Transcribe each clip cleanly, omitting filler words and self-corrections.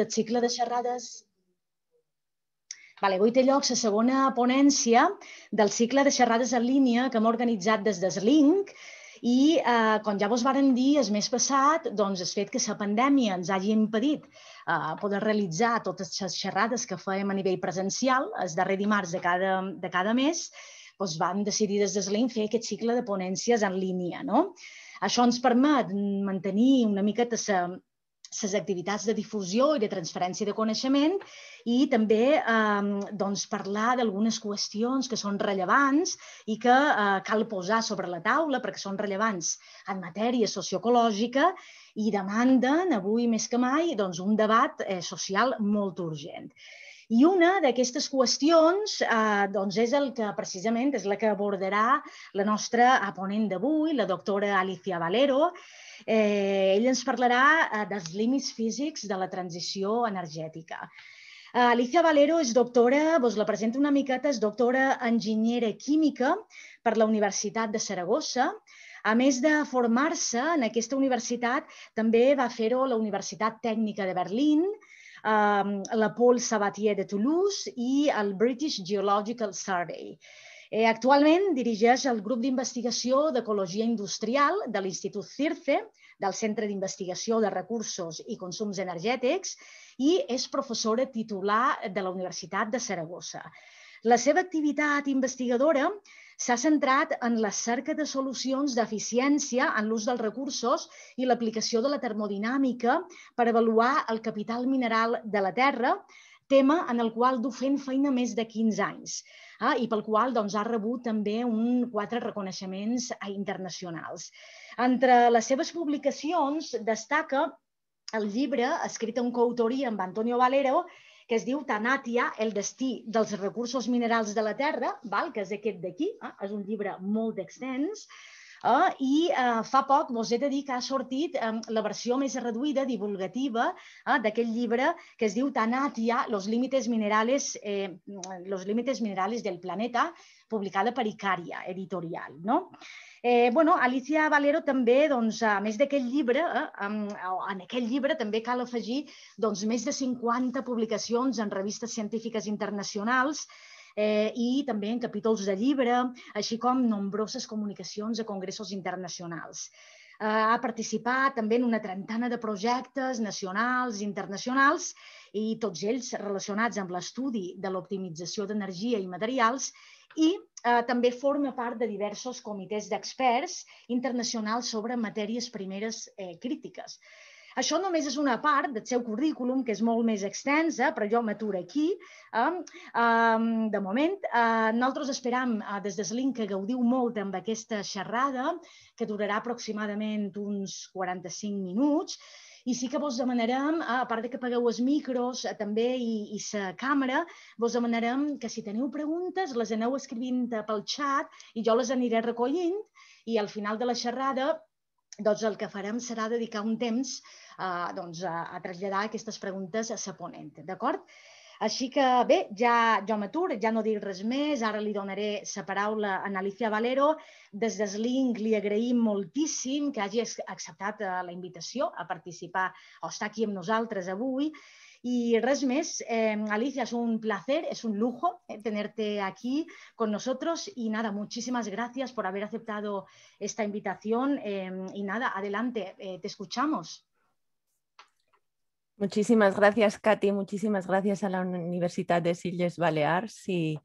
El cicle de xerrades... Avui té lloc la segona ponència del cicle de xerrades en línia que hem organitzat des d'Eslink i, com ja vos vàrem dir el mes passat, doncs el fet que la pandèmia ens hagi impedit poder realitzar totes les xerrades que fèiem a nivell presencial, el darrer dimarts de cada mes, doncs vam decidir des d'Eslink fer aquest cicle de ponències en línia. Això ens permet mantenir una miqueta les activitats de difusió i de transferència de coneixement i també parlar d'algunes qüestions que són rellevants i que cal posar sobre la taula perquè són rellevants en matèria socioecològica i demanden avui més que mai un debat social molt urgent. I una d'aquestes qüestions és el que precisament és la que abordarà la nostra ponent d'avui, la doctora Alicia Valero. Ella ens parlarà dels límits físics de la transició energètica. Alicia Valero és doctora, vos la presento una miqueta, és doctora enginyera química per la Universitat de Saragossa. A més de formar-se en aquesta universitat, també va fer-ho a la Universitat Tècnica de Berlín, la Paul Sabatier de Toulouse i el British Geological Survey. Actualment dirigeix el grup d'investigació d'ecologia industrial de l'Institut CIRCE, del Centre d'Investigació de Recursos i Consums Energètics, i és professora titular de la Universitat de Saragossa. La seva activitat investigadora s'ha centrat en la cerca de solucions d'eficiència en l'ús dels recursos i l'aplicació de la termodinàmica per avaluar el capital mineral de la Terra, tema en el qual du fent feina més de 15 anys i pel qual ha rebut també 4 reconeixements internacionals. Entre les seves publicacions destaca el llibre escrit en coautoria amb Antonio Valero que es diu Tanatia, el destí dels recursos minerals de la Terra, que és aquest d'aquí, és un llibre molt extens, i fa poc vos he de dir que ha sortit la versió més reduïda, divulgativa, d'aquest llibre que es diu Tanatia, los límites minerales del planeta, publicada per Icària Editorial. Alicia Valero també, a més d'aquest llibre, en aquest llibre també cal afegir més de 50 publicacions en revistes científiques internacionals i també en capítols de llibre, així com nombroses comunicacions a congressos internacionals. Ha participat també en una trentena de projectes nacionals i internacionals i tots ells relacionats amb l'estudi de l'optimització d'energia i materials i també forma part de diversos comitès d'experts internacionals sobre matèries primeres crítiques. Això només és una part del seu currículum, que és molt més extensa, però jo m'aturo aquí. De moment, nosaltres esperam des d'Eslink que gaudiu molt amb aquesta xerrada, que durarà aproximadament uns 45 minuts, i sí que vos demanarem, a part que apagueu els micros també i la càmera, vos demanarem que si teniu preguntes les aneu escrivint pel xat i jo les aniré recollint i al final de la xerrada el que farem serà dedicar un temps a traslladar aquestes preguntes a la ponent, d'acord? Així que bé, ja jo m'aturo, ja no dic res més, ara li donaré la paraula a Alicia Valero. Des d'Eslink li agraïm moltíssim que hagi acceptat la invitació a participar o estar aquí amb nosaltres avui. Y res més, Alicia, es un placer, es un lujo tenerte aquí con nosotros y nada, muchísimas gracias por haber aceptado esta invitación y nada, adelante, te escuchamos. Muchísimas gracias, Katy, muchísimas gracias a la Universidad de Illes Balears y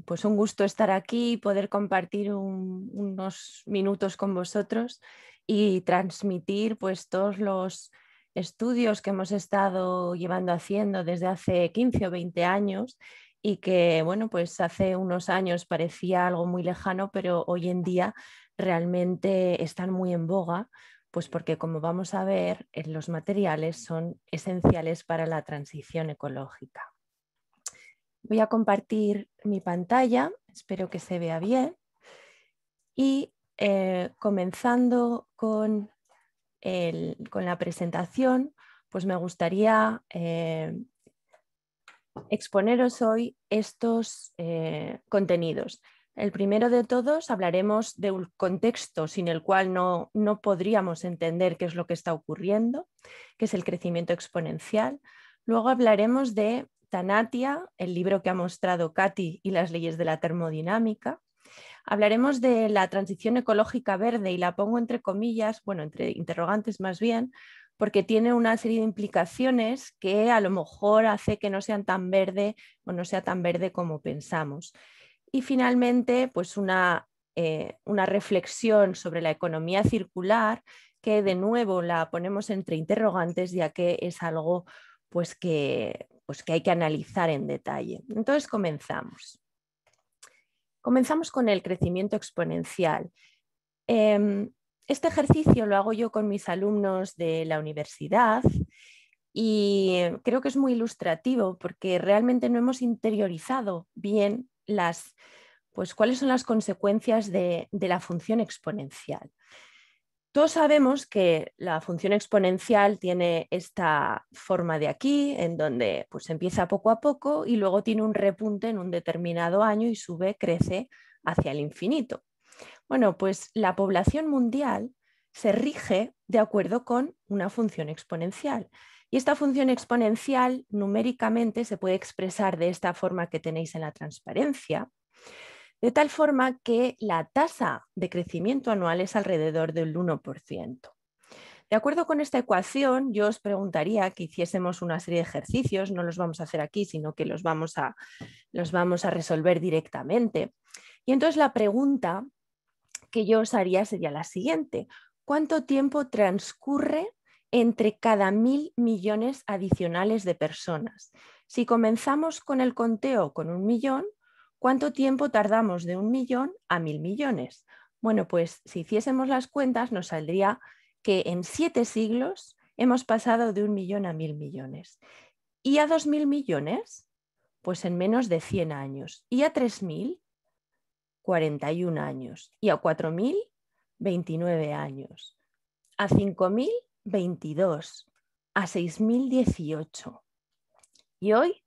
pues un gusto estar aquí y poder compartir unos minutos con vosotros y transmitir pues todos los estudios que hemos estado haciendo desde hace 15 o 20 años y que, bueno, pues hace unos años parecía algo muy lejano, pero hoy en día realmente están muy en boga, pues porque, como vamos a ver, los materiales son esenciales para la transición ecológica. Voy a compartir mi pantalla, espero que se vea bien, y comenzando con la presentación, pues me gustaría exponeros hoy estos contenidos. El primero de todos hablaremos de un contexto sin el cual no podríamos entender qué es lo que está ocurriendo, que es el crecimiento exponencial. Luego hablaremos de Tanatia, el libro que ha mostrado Katy y las leyes de la termodinámica. Hablaremos de la transición ecológica verde y la pongo entre comillas, bueno, entre interrogantes más bien, porque tiene una serie de implicaciones que a lo mejor hace que no sean tan verde o no sea tan verde como pensamos. Y finalmente, pues una reflexión sobre la economía circular, que de nuevo la ponemos entre interrogantes, ya que es algo pues que hay que analizar en detalle. Entonces comenzamos. Comenzamos con el crecimiento exponencial. Este ejercicio lo hago yo con mis alumnos de la universidad y creo que es muy ilustrativo porque realmente no hemos interiorizado bien cuáles son las consecuencias de la función exponencial. Todos sabemos que la función exponencial tiene esta forma de aquí, en donde pues, empieza poco a poco y luego tiene un repunte en un determinado año y sube, crece hacia el infinito. Bueno, pues la población mundial se rige de acuerdo con una función exponencial. Y esta función exponencial numéricamente se puede expresar de esta forma que tenéis en la transparencia, de tal forma que la tasa de crecimiento anual es alrededor del 1%. De acuerdo con esta ecuación, yo os preguntaría que hiciésemos una serie de ejercicios, no los vamos a hacer aquí, sino que los vamos a resolver directamente. Y entonces la pregunta que yo os haría sería la siguiente: ¿cuánto tiempo transcurre entre cada 1.000 millones adicionales de personas? Si comenzamos con el conteo con 1 millón, ¿cuánto tiempo tardamos de 1 millón a 1.000 millones? Bueno, pues si hiciésemos las cuentas nos saldría que en 7 siglos hemos pasado de 1 millón a 1.000 millones. ¿Y a 2.000 millones? Pues en menos de 100 años. ¿Y a 3.000? 41 años. ¿Y a 4.000? 29 años. ¿A 5.000? 22. ¿A 6.000? 18. ¿Y hoy?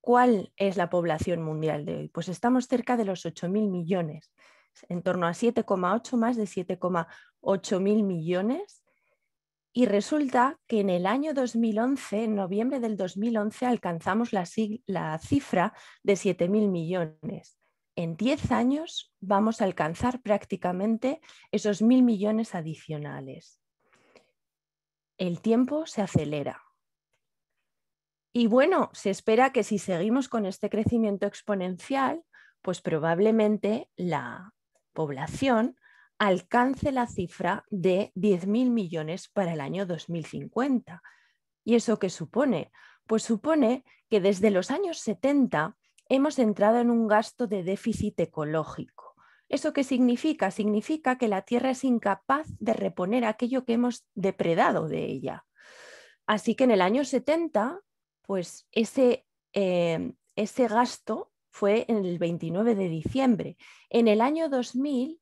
¿Cuál es la población mundial de hoy? Pues estamos cerca de los 8.000 millones, en torno a 7,8, más de 7,8 mil millones. Y resulta que en el año 2011, en noviembre del 2011, alcanzamos la cifra de 7.000 millones. En 10 años vamos a alcanzar prácticamente esos 1.000 millones adicionales. El tiempo se acelera. Y bueno, se espera que si seguimos con este crecimiento exponencial, pues probablemente la población alcance la cifra de 10.000 millones para el año 2050. ¿Y eso qué supone? Pues supone que desde los años 70 hemos entrado en un gasto de déficit ecológico. ¿Eso qué significa? Significa que la Tierra es incapaz de reponer aquello que hemos depredado de ella. Así que en el año 70, pues ese gasto fue en el 29 de diciembre. En el año 2000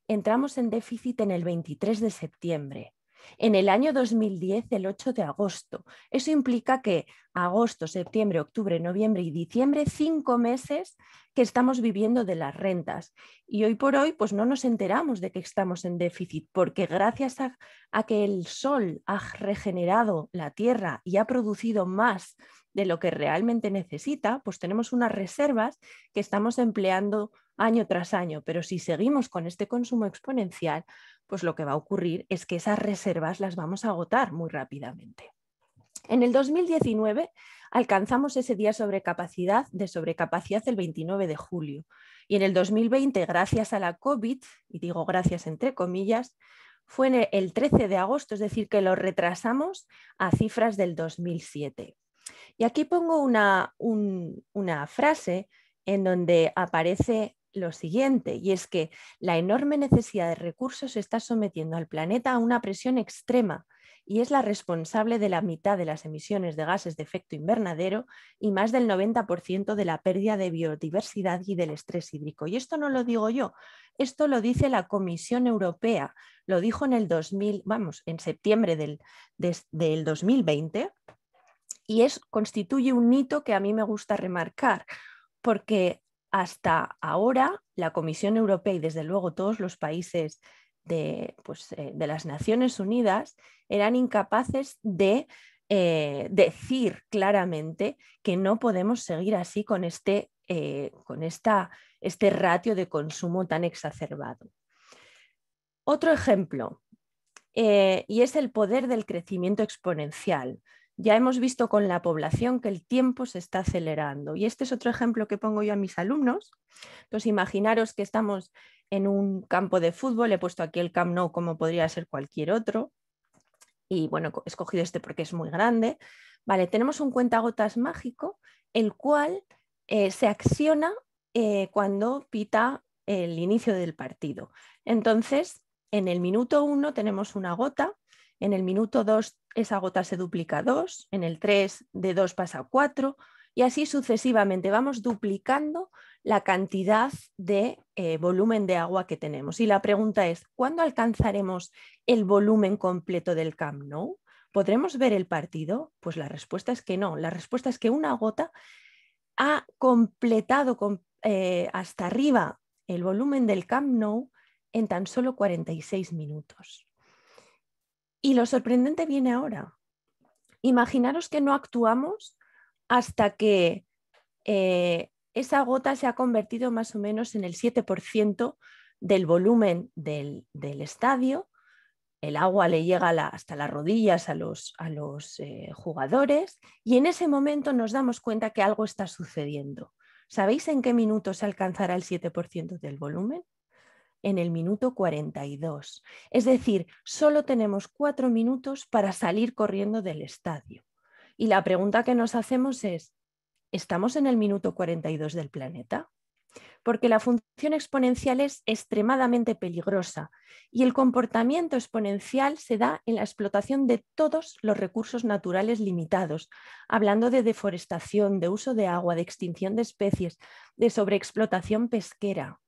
entramos en déficit en el 23 de septiembre. En el año 2010, el 8 de agosto. Eso implica que agosto, septiembre, octubre, noviembre y diciembre, 5 meses que estamos viviendo de las rentas. Y hoy por hoy pues no nos enteramos de que estamos en déficit, porque gracias a que el sol ha regenerado la tierra y ha producido más de lo que realmente necesita, pues tenemos unas reservas que estamos empleando año tras año. Pero si seguimos con este consumo exponencial, pues lo que va a ocurrir es que esas reservas las vamos a agotar muy rápidamente. En el 2019 alcanzamos ese día de sobrecapacidad el 29 de julio. Y en el 2020, gracias a la COVID, y digo gracias entre comillas, fue el 13 de agosto, es decir, que lo retrasamos a cifras del 2007. Y aquí pongo una frase en donde aparece lo siguiente, y es que la enorme necesidad de recursos está sometiendo al planeta a una presión extrema y es la responsable de la mitad de las emisiones de gases de efecto invernadero y más del 90% de la pérdida de biodiversidad y del estrés hídrico. Y esto no lo digo yo, esto lo dice la Comisión Europea, lo dijo en en septiembre del 2020, y constituye un hito que a mí me gusta remarcar, porque hasta ahora la Comisión Europea y desde luego todos los países de las Naciones Unidas eran incapaces de decir claramente que no podemos seguir así con este ratio de consumo tan exacerbado. Otro ejemplo, y es el poder del crecimiento exponencial. Ya hemos visto con la población que el tiempo se está acelerando y este es otro ejemplo que pongo yo a mis alumnos. Entonces, imaginaros que estamos en un campo de fútbol, he puesto aquí el Camp Nou como podría ser cualquier otro y bueno, he escogido este porque es muy grande. Vale, tenemos un cuentagotas mágico, el cual se acciona cuando pita el inicio del partido. Entonces, en el minuto 1 tenemos una gota, en el minuto 2 esa gota se duplica a 2, en el 3 de 2 pasa a 4 y así sucesivamente vamos duplicando la cantidad de volumen de agua que tenemos. Y la pregunta es, ¿cuándo alcanzaremos el volumen completo del Camp Nou? ¿Podremos ver el partido? Pues la respuesta es que no. La respuesta es que una gota ha completado hasta arriba el volumen del Camp Nou en tan solo 46 minutos. Y lo sorprendente viene ahora. Imaginaros que no actuamos hasta que esa gota se ha convertido más o menos en el 7% del volumen del estadio. El agua le llega hasta las rodillas a los jugadores y en ese momento nos damos cuenta que algo está sucediendo. ¿Sabéis en qué minuto se alcanzará el 7% del volumen? En el minuto 42. Es decir, solo tenemos 4 minutos para salir corriendo del estadio. Y la pregunta que nos hacemos es, ¿estamos en el minuto 42 del planeta? Porque la función exponencial es extremadamente peligrosa y el comportamiento exponencial se da en la explotación de todos los recursos naturales limitados, hablando de deforestación, de uso de agua, de extinción de especies, de sobreexplotación pesquera.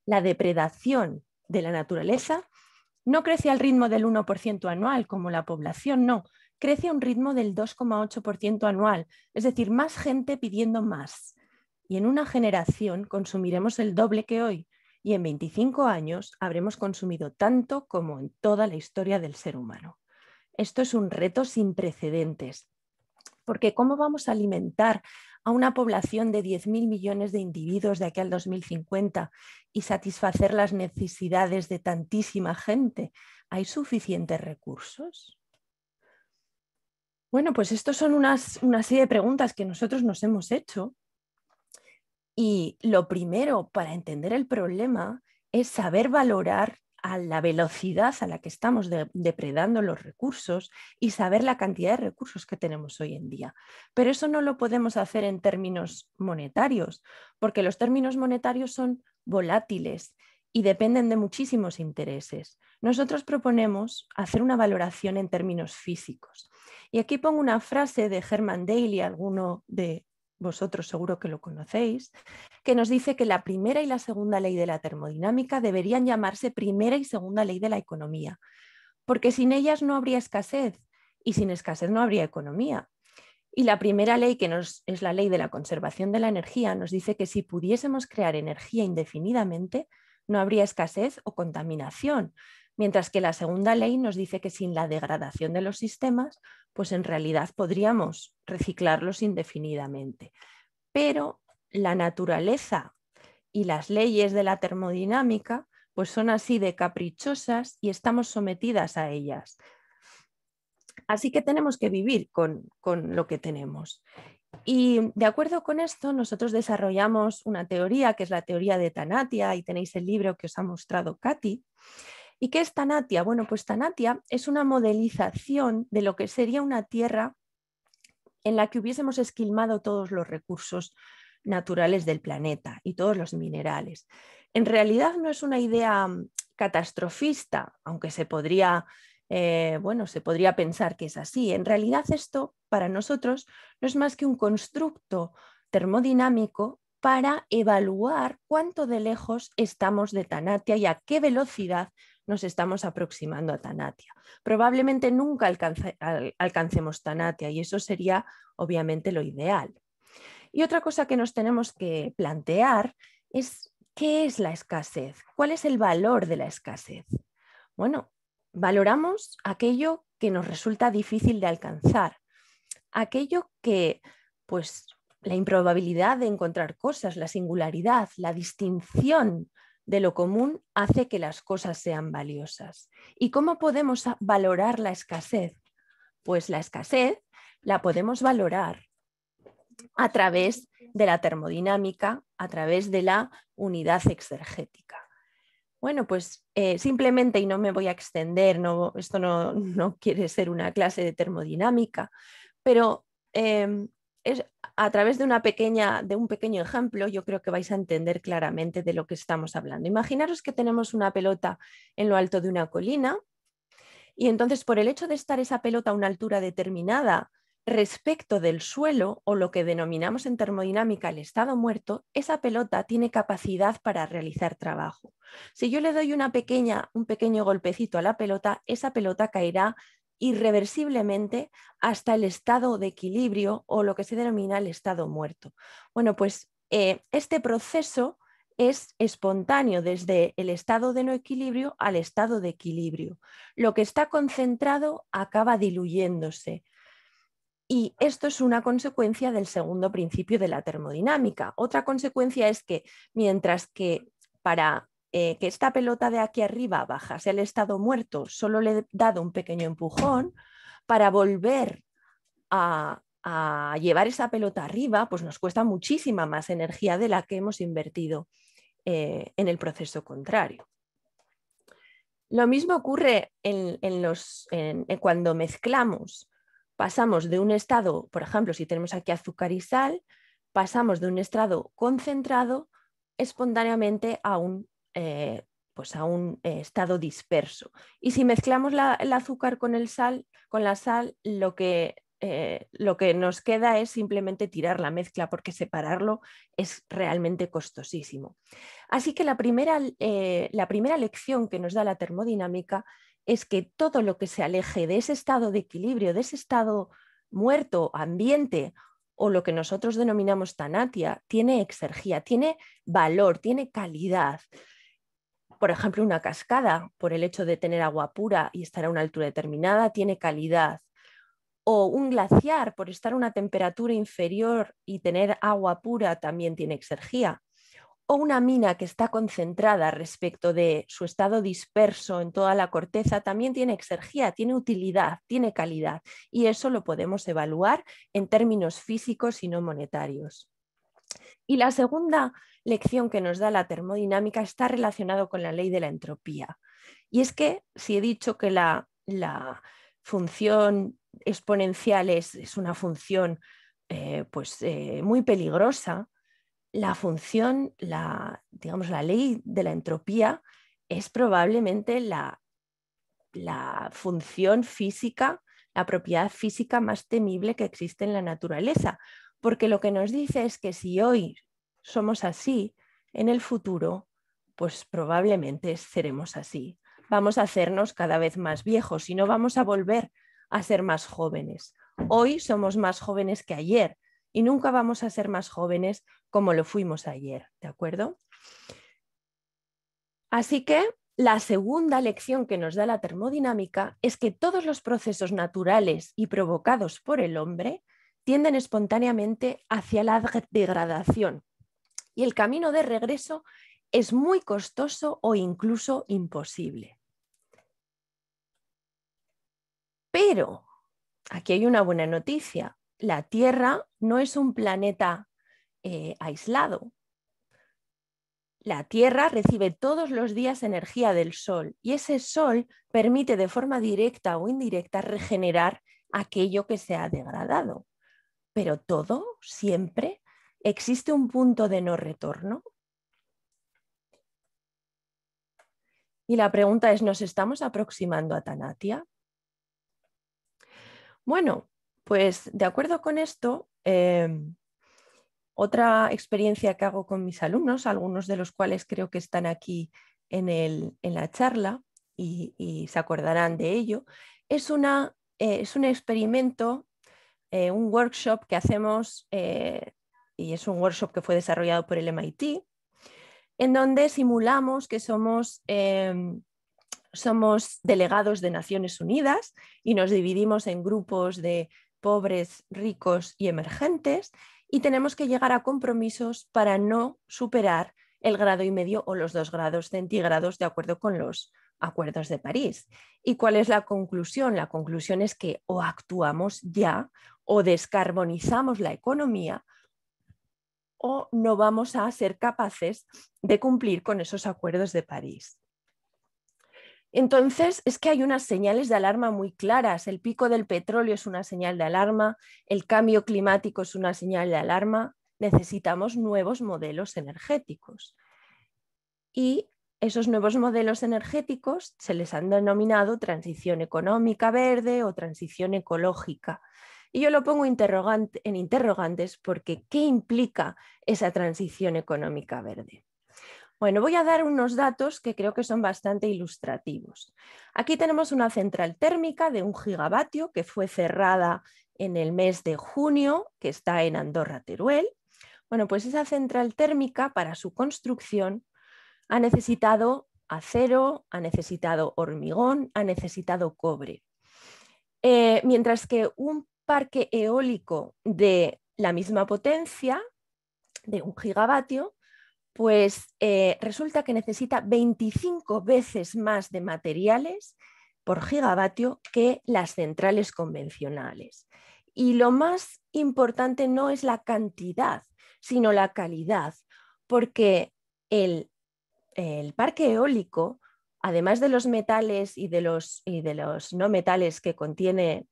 La depredación de la naturaleza no crece al ritmo del 1% anual como la población, no, crece a un ritmo del 2,8% anual, es decir, más gente pidiendo más. Y en una generación consumiremos el doble que hoy y en 25 años habremos consumido tanto como en toda la historia del ser humano. Esto es un reto sin precedentes, porque ¿cómo vamos a alimentar a una población de 10.000 millones de individuos de aquí al 2050 y satisfacer las necesidades de tantísima gente? ¿Hay suficientes recursos? Bueno, pues estos son una serie de preguntas que nosotros nos hemos hecho. Y lo primero para entender el problema es saber valorar a la velocidad a la que estamos depredando los recursos y saber la cantidad de recursos que tenemos hoy en día. Pero eso no lo podemos hacer en términos monetarios, porque los términos monetarios son volátiles y dependen de muchísimos intereses. Nosotros proponemos hacer una valoración en términos físicos. Y aquí pongo una frase de Herman Daly, alguno de vosotros seguro que lo conocéis, que nos dice que la primera y la segunda ley de la termodinámica deberían llamarse primera y segunda ley de la economía, porque sin ellas no habría escasez y sin escasez no habría economía. Y la primera ley, que es la ley de la conservación de la energía, nos dice que si pudiésemos crear energía indefinidamente, no habría escasez o contaminación, mientras que la segunda ley nos dice que sin la degradación de los sistemas, pues en realidad podríamos reciclarlos indefinidamente. Pero la naturaleza y las leyes de la termodinámica pues son así de caprichosas y estamos sometidas a ellas. Así que tenemos que vivir con lo que tenemos. Y de acuerdo con esto, nosotros desarrollamos una teoría que es la teoría de Tanatia y tenéis el libro que os ha mostrado Katy. ¿Y qué es Tanatia? Bueno, pues Tanatia es una modelización de lo que sería una Tierra en la que hubiésemos esquilmado todos los recursos naturales del planeta y todos los minerales. En realidad no es una idea catastrofista, aunque se podría pensar que es así. En realidad esto para nosotros no es más que un constructo termodinámico para evaluar cuánto de lejos estamos de Tanatia y a qué velocidad nos estamos aproximando a Tanatia. Probablemente nunca alcancemos Tanatia y eso sería obviamente lo ideal. Y otra cosa que nos tenemos que plantear es ¿qué es la escasez? ¿Cuál es el valor de la escasez? Bueno, valoramos aquello que nos resulta difícil de alcanzar, aquello que, pues, la improbabilidad de encontrar cosas, la singularidad, la distinción de lo común hace que las cosas sean valiosas. ¿Y cómo podemos valorar la escasez? Pues la escasez la podemos valorar a través de la termodinámica, a través de la unidad exergética. Bueno, pues simplemente, y no me voy a extender, esto no quiere ser una clase de termodinámica, pero es a través de un pequeño ejemplo, yo creo que vais a entender claramente de lo que estamos hablando. Imaginaros que tenemos una pelota en lo alto de una colina y entonces por el hecho de estar esa pelota a una altura determinada respecto del suelo, o lo que denominamos en termodinámica el estado muerto, esa pelota tiene capacidad para realizar trabajo. Si yo le doy un pequeño golpecito a la pelota, esa pelota caerá irreversiblemente hasta el estado de equilibrio, o lo que se denomina el estado muerto. Bueno, pues este proceso es espontáneo desde el estado de no equilibrio al estado de equilibrio. Lo que está concentrado acaba diluyéndose. Y esto es una consecuencia del segundo principio de la termodinámica. Otra consecuencia es que mientras que para que esta pelota de aquí arriba bajase al estado muerto, solo le he dado un pequeño empujón, para volver a llevar esa pelota arriba, pues nos cuesta muchísima más energía de la que hemos invertido en el proceso contrario. Lo mismo ocurre cuando mezclamos. Pasamos de un estado, por ejemplo, si tenemos aquí azúcar y sal, pasamos de un estado concentrado espontáneamente a un estado disperso. Y si mezclamos el azúcar con la sal, lo que nos queda es simplemente tirar la mezcla, porque separarlo es realmente costosísimo. Así que la primera lección que nos da la termodinámica es que todo lo que se aleje de ese estado de equilibrio, de ese estado muerto, ambiente, o lo que nosotros denominamos tanatia, tiene exergía, tiene valor, tiene calidad. Por ejemplo, una cascada, por el hecho de tener agua pura y estar a una altura determinada, tiene calidad. O un glaciar, por estar a una temperatura inferior y tener agua pura, también tiene exergía. O una mina que está concentrada respecto de su estado disperso en toda la corteza, también tiene exergía, tiene utilidad, tiene calidad. Y eso lo podemos evaluar en términos físicos y no monetarios. Y la segunda lección que nos da la termodinámica está relacionada con la ley de la entropía. Y es que si he dicho que la función exponencial es una función muy peligrosa, la función, digamos, la ley de la entropía es probablemente la función física, la propiedad física más temible que existe en la naturaleza, porque lo que nos dice es que si hoy somos así, en el futuro, pues probablemente seremos así. Vamos a hacernos cada vez más viejos y no vamos a volver a ser más jóvenes. Hoy somos más jóvenes que ayer y nunca vamos a ser más jóvenes como lo fuimos ayer, ¿de acuerdo? Así que la segunda lección que nos da la termodinámica es que todos los procesos naturales y provocados por el hombre tienden espontáneamente hacia la degradación y el camino de regreso es muy costoso o incluso imposible. Pero aquí hay una buena noticia. La Tierra no es un planeta aislado. La Tierra recibe todos los días energía del Sol y ese Sol permite de forma directa o indirecta regenerar aquello que se ha degradado. Pero todo, siempre, existe un punto de no retorno. Y la pregunta es, ¿nos estamos aproximando a Tanatia? Bueno, pues de acuerdo con esto, otra experiencia que hago con mis alumnos, algunos de los cuales creo que están aquí en la charla y se acordarán de ello, es un experimento, un workshop que hacemos y es un workshop que fue desarrollado por el MIT, en donde simulamos que somos delegados de Naciones Unidas y nos dividimos en grupos de pobres, ricos y emergentes, y tenemos que llegar a compromisos para no superar el 1,5 grados o los 2 grados centígrados de acuerdo con los acuerdos de París. ¿Y cuál es la conclusión? La conclusión es que o actuamos ya o descarbonizamos la economía o no vamos a ser capaces de cumplir con esos acuerdos de París. Entonces, es que hay unas señales de alarma muy claras. El pico del petróleo es una señal de alarma, el cambio climático es una señal de alarma. Necesitamos nuevos modelos energéticos. Y esos nuevos modelos energéticos se les han denominado transición económica verde o transición ecológica. Y yo lo pongo en interrogantes porque ¿qué implica esa transición económica verde? Bueno, voy a dar unos datos que creo que son bastante ilustrativos. Aquí tenemos una central térmica de 1 gigavatio que fue cerrada en el mes de junio, que está en Andorra, Teruel. Bueno, pues esa central térmica para su construcción ha necesitado acero, ha necesitado hormigón, ha necesitado cobre. Mientras que un parque eólico de la misma potencia, de 1 gigavatio, pues resulta que necesita 25 veces más de materiales por gigavatio que las centrales convencionales. Y lo más importante no es la cantidad, sino la calidad, porque el parque eólico, además de los metales y de los no metales que contiene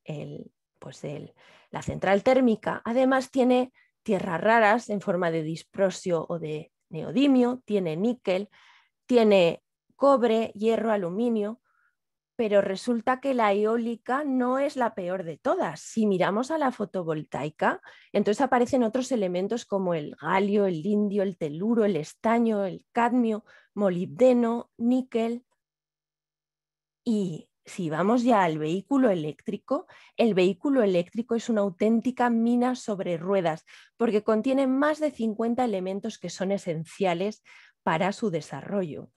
la central térmica, además tiene tierras raras en forma de disprosio o de neodimio, tiene níquel, tiene cobre, hierro, aluminio, pero resulta que la eólica no es la peor de todas. Si miramos a la fotovoltaica, entonces aparecen otros elementos como el galio, el indio, el teluro, el estaño, el cadmio, molibdeno, níquel. Y si vamos ya al vehículo eléctrico, el vehículo eléctrico es una auténtica mina sobre ruedas porque contiene más de 50 elementos que son esenciales para su desarrollo.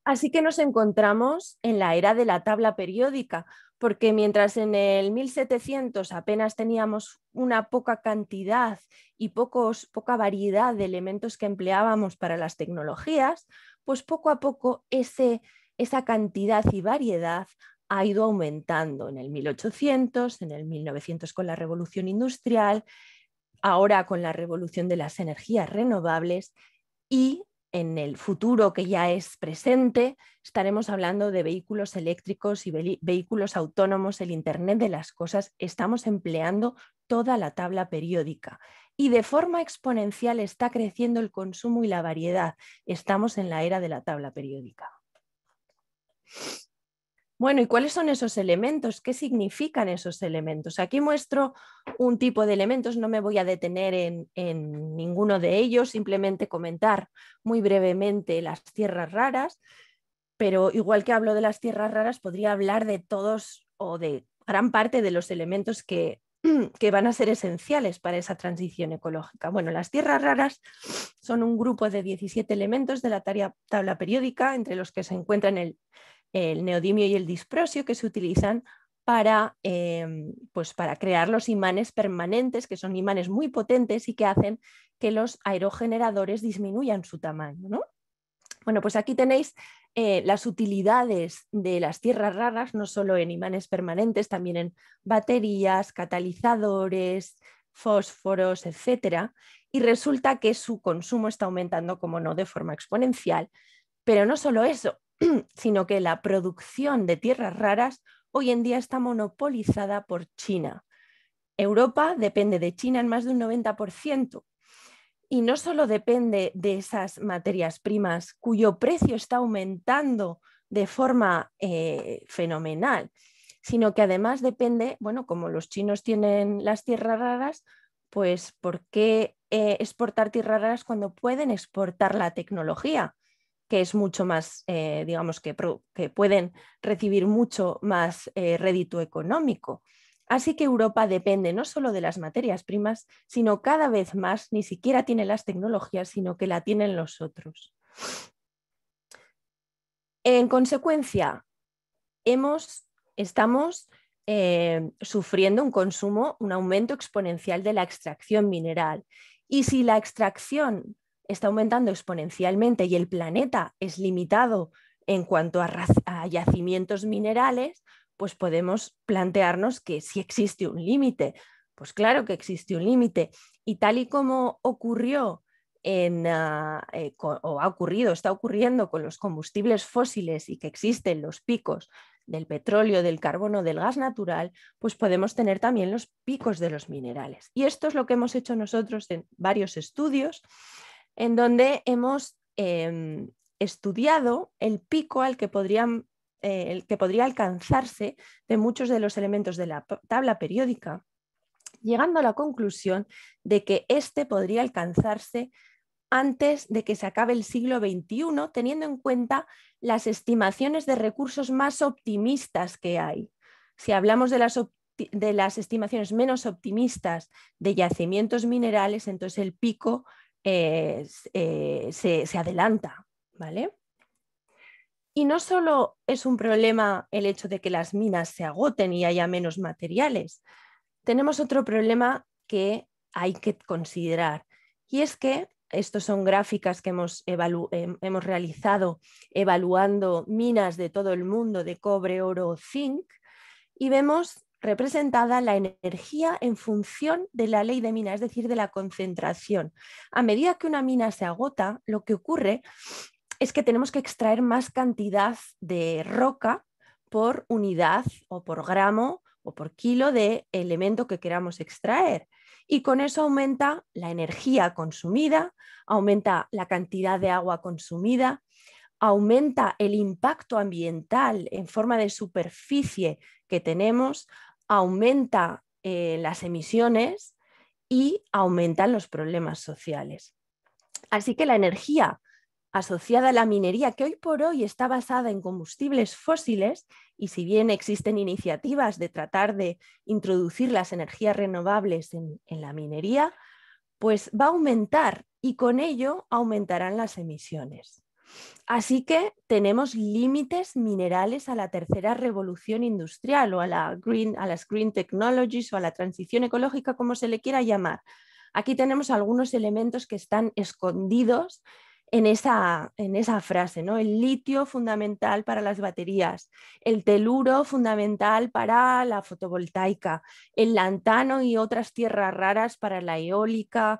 Así que nos encontramos en la era de la tabla periódica, porque mientras en el 1700 apenas teníamos una poca cantidad y poca variedad de elementos que empleábamos para las tecnologías, pues poco a poco esa cantidad y variedad ha ido aumentando en el 1800, en el 1900 con la revolución industrial, ahora con la revolución de las energías renovables y en el futuro que ya es presente estaremos hablando de vehículos eléctricos y vehículos autónomos, el Internet de las cosas. Estamos empleando toda la tabla periódica y de forma exponencial está creciendo el consumo y la variedad. Estamos en la era de la tabla periódica. Bueno, ¿y cuáles son esos elementos? ¿Qué significan esos elementos? Aquí muestro un tipo de elementos, no me voy a detener en ninguno de ellos, simplemente comentar muy brevemente las tierras raras, pero igual que hablo de las tierras raras, podría hablar de todos o de gran parte de los elementos que van a ser esenciales para esa transición ecológica. Bueno, las tierras raras son un grupo de 17 elementos de la tabla periódica, entre los que se encuentran el neodimio y el disprosio, que se utilizan para crear los imanes permanentes, que son imanes muy potentes y que hacen que los aerogeneradores disminuyan su tamaño, ¿no? Bueno, pues aquí tenéis las utilidades de las tierras raras, no solo en imanes permanentes, también en baterías, catalizadores, fósforos, etcétera. Y resulta que su consumo está aumentando, como no, de forma exponencial. Pero no solo eso, sino que la producción de tierras raras hoy en día está monopolizada por China. Europa depende de China en más de un 90%. Y no solo depende de esas materias primas cuyo precio está aumentando de forma fenomenal, sino que además depende, bueno, como los chinos tienen las tierras raras, pues ¿por qué exportar tierras raras cuando pueden exportar la tecnología? Que es mucho más, digamos, que pueden recibir mucho más rédito económico. Así que Europa depende no solo de las materias primas, sino cada vez más, ni siquiera tiene las tecnologías, sino que la tienen los otros. En consecuencia, estamos sufriendo un aumento exponencial de la extracción mineral. Y si la extracción está aumentando exponencialmente y el planeta es limitado en cuanto a yacimientos minerales, pues podemos plantearnos que si existe un límite. Pues claro que existe un límite. Y tal y como ocurrió está ocurriendo con los combustibles fósiles y que existen los picos del petróleo, del carbono, del gas natural, pues podemos tener también los picos de los minerales. Y esto es lo que hemos hecho nosotros en varios estudios, en donde hemos estudiado el pico al que el que podría alcanzarse de muchos de los elementos de la tabla periódica, llegando a la conclusión de que este podría alcanzarse antes de que se acabe el siglo XXI, teniendo en cuenta las estimaciones de recursos más optimistas que hay. Si hablamos de las estimaciones menos optimistas de yacimientos minerales, entonces el pico se adelanta, ¿vale? Y no solo es un problema el hecho de que las minas se agoten y haya menos materiales, tenemos otro problema que hay que considerar, y es que estos son gráficas que hemos realizado evaluando minas de todo el mundo de cobre, oro o zinc, y vemos representada la energía en función de la ley de mina, es decir, de la concentración. A medida que una mina se agota, lo que ocurre es que tenemos que extraer más cantidad de roca por unidad o por gramo o por kilo de elemento que queramos extraer. Y con eso aumenta la energía consumida, aumenta la cantidad de agua consumida, aumenta el impacto ambiental en forma de superficie que tenemos, aumenta las emisiones y aumentan los problemas sociales. Así que la energía asociada a la minería, que hoy por hoy está basada en combustibles fósiles, y si bien existen iniciativas de tratar de introducir las energías renovables en la minería, pues va a aumentar y con ello aumentarán las emisiones. Así que tenemos límites minerales a la tercera revolución industrial o a las green technologies o a la transición ecológica, como se le quiera llamar. Aquí tenemos algunos elementos que están escondidos en esa frase, ¿no? El litio fundamental para las baterías, el teluro fundamental para la fotovoltaica, el lantano y otras tierras raras para la eólica,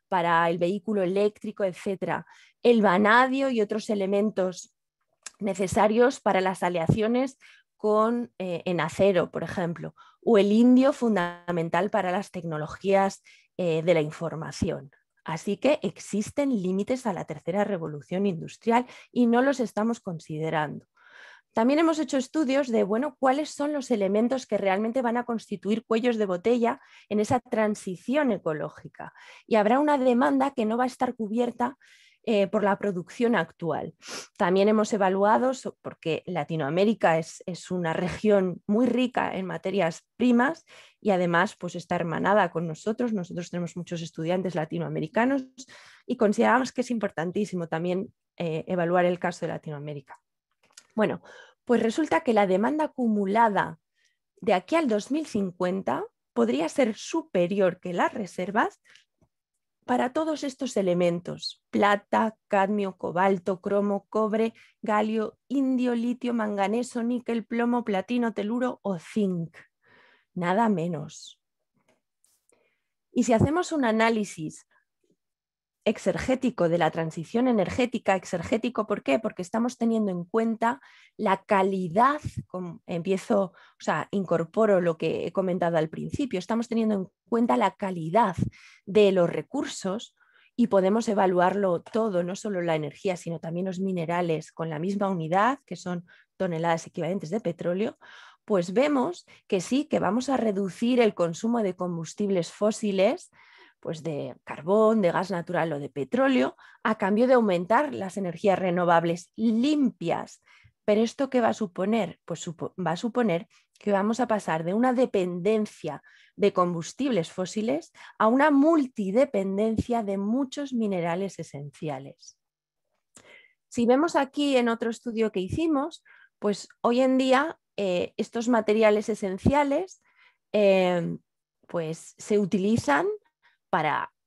para el vehículo eléctrico, etc. El vanadio y otros elementos necesarios para las aleaciones en acero, por ejemplo, o el indio fundamental para las tecnologías de la información. Así que existen límites a la tercera revolución industrial y no los estamos considerando. También hemos hecho estudios de, bueno, cuáles son los elementos que realmente van a constituir cuellos de botella en esa transición ecológica. Y habrá una demanda que no va a estar cubierta por la producción actual. También hemos evaluado, porque Latinoamérica es una región muy rica en materias primas y además pues, está hermanada con nosotros. Nosotros tenemos muchos estudiantes latinoamericanos y consideramos que es importantísimo también evaluar el caso de Latinoamérica. Bueno, pues resulta que la demanda acumulada de aquí al 2050 podría ser superior que las reservas para todos estos elementos: plata, cadmio, cobalto, cromo, cobre, galio, indio, litio, manganeso, níquel, plomo, platino, teluro o zinc. Nada menos. Y si hacemos un análisis exergético de la transición energética, exergético, ¿por qué? Porque estamos teniendo en cuenta la calidad, incorporo lo que he comentado al principio, estamos teniendo en cuenta la calidad de los recursos y podemos evaluarlo todo, no solo la energía, sino también los minerales con la misma unidad, que son toneladas equivalentes de petróleo. Pues vemos que sí, que vamos a reducir el consumo de combustibles fósiles, pues de carbón, de gas natural o de petróleo, a cambio de aumentar las energías renovables limpias. ¿Pero esto qué va a suponer? Pues va a suponer que vamos a pasar de una dependencia de combustibles fósiles a una multidependencia de muchos minerales esenciales. Si vemos aquí en otro estudio que hicimos, pues hoy en día estos materiales esenciales pues se utilizan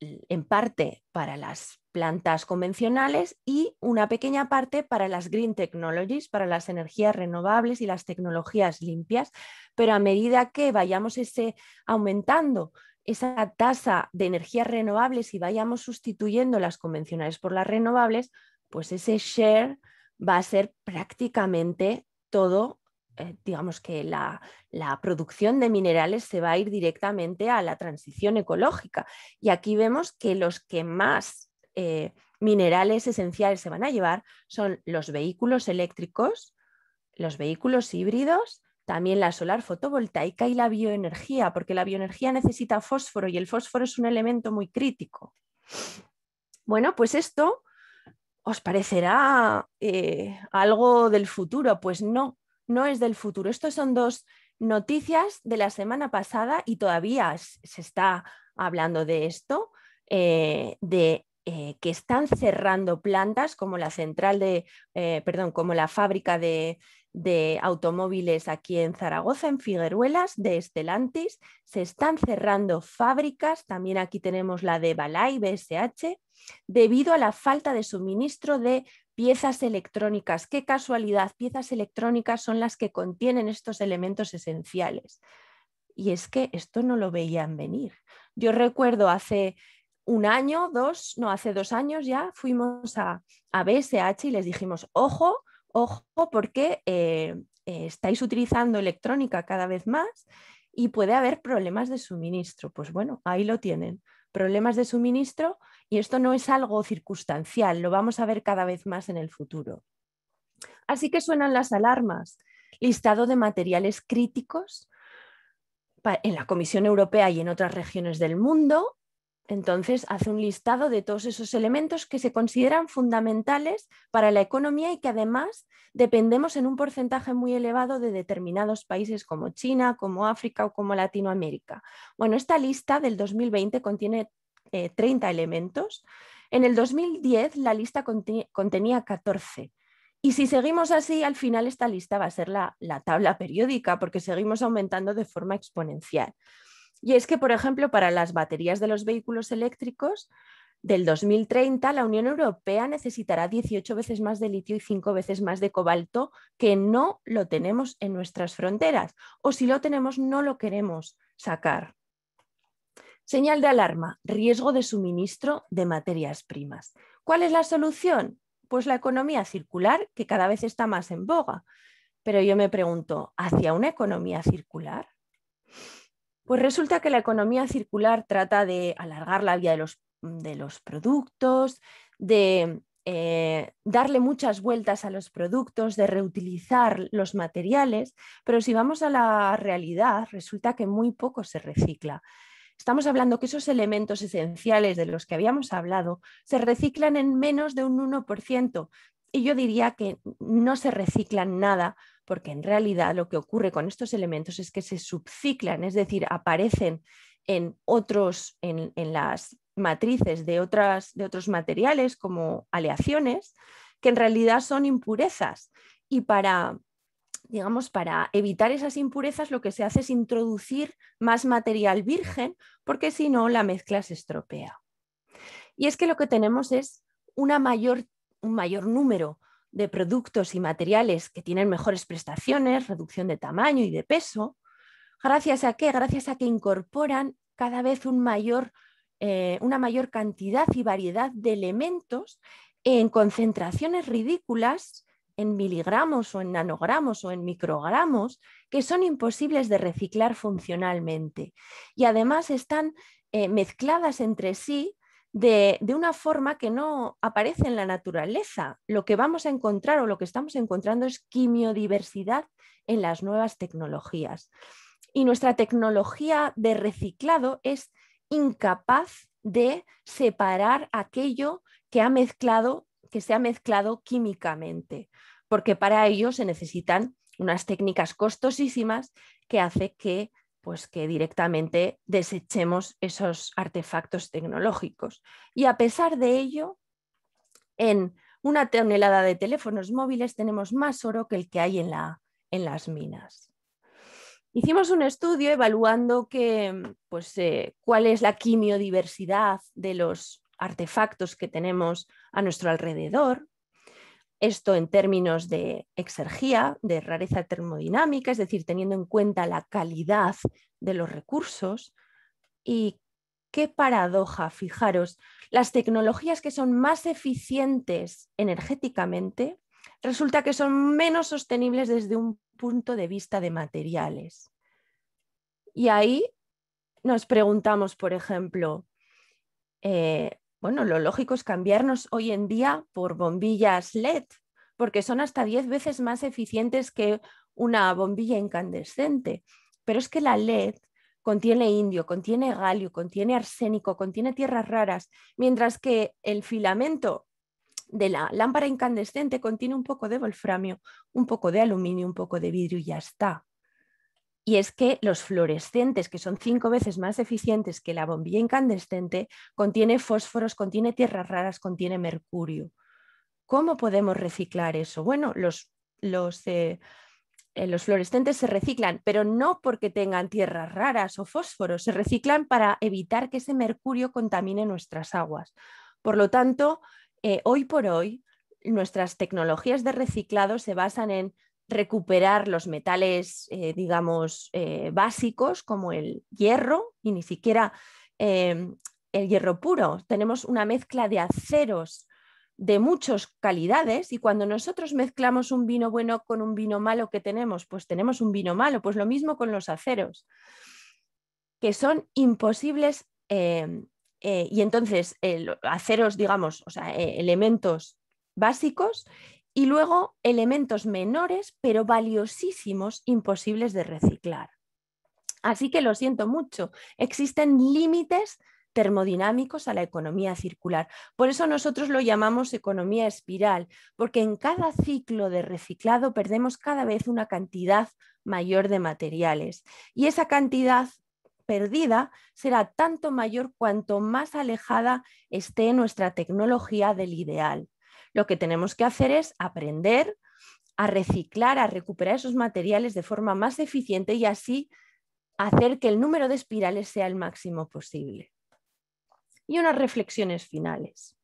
en parte para las plantas convencionales y una pequeña parte para las green technologies, para las energías renovables y las tecnologías limpias, pero a medida que vayamos aumentando esa tasa de energías renovables y vayamos sustituyendo las convencionales por las renovables, pues ese share va a ser prácticamente todo. Digamos que la producción de minerales se va a ir directamente a la transición ecológica. Y aquí vemos que los que más minerales esenciales se van a llevar son los vehículos eléctricos, los vehículos híbridos, también la solar fotovoltaica y la bioenergía, porque la bioenergía necesita fósforo y el fósforo es un elemento muy crítico. Bueno, pues esto os parecerá algo del futuro. Pues no, no es del futuro. Estas son dos noticias de la semana pasada y todavía se está hablando de esto, que están cerrando plantas como la como la fábrica de automóviles aquí en Zaragoza, en Figueruelas, de Stellantis. Se están cerrando fábricas, también aquí tenemos la de Balay, BSH, debido a la falta de suministro de piezas electrónicas. Qué casualidad, piezas electrónicas son las que contienen estos elementos esenciales. Y es que esto no lo veían venir. Yo recuerdo hace un año, hace 2 años ya, fuimos a BSH y les dijimos, ojo, porque estáis utilizando electrónica cada vez más y puede haber problemas de suministro. Pues bueno, ahí lo tienen, problemas de suministro, y esto no es algo circunstancial, lo vamos a ver cada vez más en el futuro. Así que suenan las alarmas. Listado de materiales críticos en la Comisión Europea y en otras regiones del mundo. Entonces hace un listado de todos esos elementos que se consideran fundamentales para la economía y que además dependemos en un porcentaje muy elevado de determinados países como China, como África o como Latinoamérica. Bueno, esta lista del 2020 contiene 30 elementos. En el 2010 la lista contenía 14. Y si seguimos así, al final esta lista va a ser la tabla periódica, porque seguimos aumentando de forma exponencial. Y es que, por ejemplo, para las baterías de los vehículos eléctricos del 2030, la Unión Europea necesitará 18 veces más de litio y 5 veces más de cobalto, que no lo tenemos en nuestras fronteras, o si lo tenemos no lo queremos sacar. Señal de alarma, riesgo de suministro de materias primas. ¿Cuál es la solución? Pues la economía circular, que cada vez está más en boga. Pero yo me pregunto, ¿hacia una economía circular? Pues resulta que la economía circular trata de alargar la vida de los productos, de darle muchas vueltas a los productos, de reutilizar los materiales, pero si vamos a la realidad, resulta que muy poco se recicla. Estamos hablando que esos elementos esenciales de los que habíamos hablado se reciclan en menos de un 1%. Y yo diría que no se reciclan nada, porque en realidad lo que ocurre con estos elementos es que se subciclan, es decir, aparecen en las matrices de otros materiales como aleaciones, que en realidad son impurezas. Y para evitar esas impurezas, lo que se hace es introducir más material virgen, porque si no, la mezcla se estropea. Y es que lo que tenemos es un mayor número de productos y materiales que tienen mejores prestaciones, reducción de tamaño y de peso. ¿Gracias a qué? Gracias a que incorporan cada vez una mayor cantidad y variedad de elementos en concentraciones ridículas, en miligramos o en nanogramos o en microgramos, que son imposibles de reciclar funcionalmente. Y además están mezcladas entre sí de una forma que no aparece en la naturaleza. Lo que vamos a encontrar o lo que estamos encontrando es quimiodiversidad en las nuevas tecnologías. Y nuestra tecnología de reciclado es incapaz de separar aquello que se ha mezclado químicamente, porque para ello se necesitan unas técnicas costosísimas que hace que, pues, que directamente desechemos esos artefactos tecnológicos. Y a pesar de ello, en una tonelada de teléfonos móviles tenemos más oro que el que hay en las minas. Hicimos un estudio evaluando cuál es la quimiodiversidad de los artefactos que tenemos a nuestro alrededor. Esto en términos de exergía, de rareza termodinámica, es decir, teniendo en cuenta la calidad de los recursos. Y qué paradoja, fijaros, las tecnologías que son más eficientes energéticamente resulta que son menos sostenibles desde un punto de vista de materiales. Y ahí nos preguntamos, por ejemplo, lo lógico es cambiarnos hoy en día por bombillas LED, porque son hasta 10 veces más eficientes que una bombilla incandescente. Pero es que la LED contiene indio, contiene galio, contiene arsénico, contiene tierras raras, mientras que el filamento de la lámpara incandescente contiene un poco de wolframio, un poco de aluminio, un poco de vidrio y ya está. Y es que los fluorescentes, que son 5 veces más eficientes que la bombilla incandescente, contiene fósforos, contiene tierras raras, contiene mercurio. ¿Cómo podemos reciclar eso? Bueno, los fluorescentes se reciclan, pero no porque tengan tierras raras o fósforos, se reciclan para evitar que ese mercurio contamine nuestras aguas. Por lo tanto, hoy por hoy, nuestras tecnologías de reciclado se basan en recuperar los metales, básicos, como el hierro, y ni siquiera el hierro puro. Tenemos una mezcla de aceros de muchas calidades, y cuando nosotros mezclamos un vino bueno con un vino malo, ¿qué tenemos? Pues tenemos un vino malo. Pues lo mismo con los aceros, que son imposibles, y entonces aceros, elementos básicos, y luego elementos menores, pero valiosísimos, imposibles de reciclar. Así que lo siento mucho, existen límites termodinámicos a la economía circular. Por eso nosotros lo llamamos economía espiral, porque en cada ciclo de reciclado perdemos cada vez una cantidad mayor de materiales. Y esa cantidad perdida será tanto mayor cuanto más alejada esté nuestra tecnología del ideal. Lo que tenemos que hacer es aprender a reciclar, a recuperar esos materiales de forma más eficiente y así hacer que el número de espirales sea el máximo posible. Y unas reflexiones finales.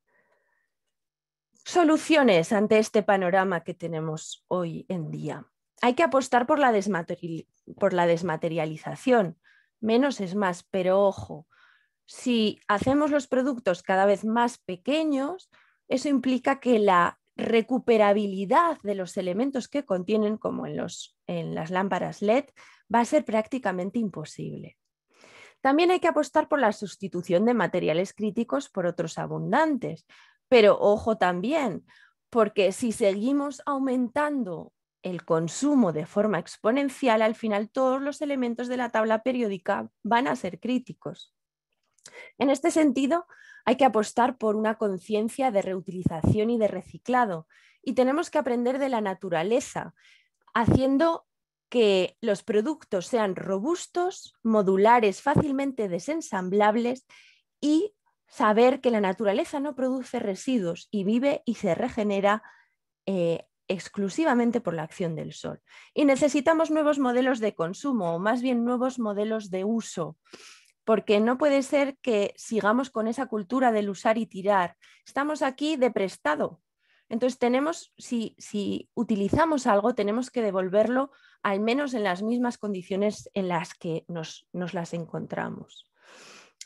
Soluciones ante este panorama que tenemos hoy en día. Hay que apostar por la desmaterialización. Menos es más, pero ojo, si hacemos los productos cada vez más pequeños, eso implica que la recuperabilidad de los elementos que contienen, como en las lámparas LED, va a ser prácticamente imposible. También hay que apostar por la sustitución de materiales críticos por otros abundantes, pero ojo también, porque si seguimos aumentando el consumo de forma exponencial, al final todos los elementos de la tabla periódica van a ser críticos. En este sentido, hay que apostar por una conciencia de reutilización y de reciclado, y tenemos que aprender de la naturaleza, haciendo que los productos sean robustos, modulares, fácilmente desensamblables, y saber que la naturaleza no produce residuos y vive y se regenera exclusivamente por la acción del sol. Y necesitamos nuevos modelos de consumo, o más bien nuevos modelos de uso, porque no puede ser que sigamos con esa cultura del usar y tirar. Estamos aquí de prestado. Entonces si utilizamos algo, tenemos que devolverlo al menos en las mismas condiciones en las que nos las encontramos.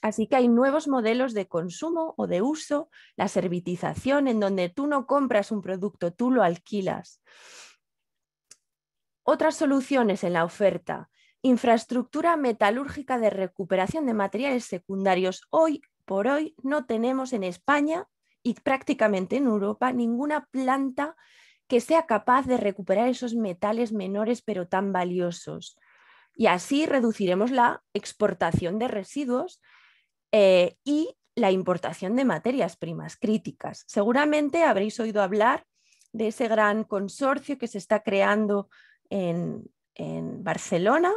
Así que hay nuevos modelos de consumo o de uso, la servitización, en donde tú no compras un producto, tú lo alquilas. Otras soluciones en la oferta: infraestructura metalúrgica de recuperación de materiales secundarios. Hoy por hoy no tenemos en España y prácticamente en Europa ninguna planta que sea capaz de recuperar esos metales menores pero tan valiosos. Y así reduciremos la exportación de residuos y la importación de materias primas críticas. Seguramente habréis oído hablar de ese gran consorcio que se está creando en Barcelona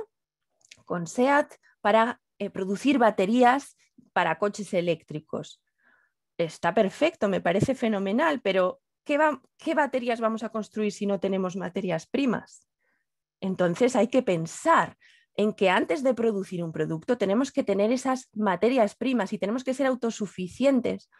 con SEAT para producir baterías para coches eléctricos. Está perfecto, me parece fenomenal, pero ¿qué baterías vamos a construir si no tenemos materias primas? Entonces hay que pensar en que antes de producir un producto tenemos que tener esas materias primas y tenemos que ser autosuficientes,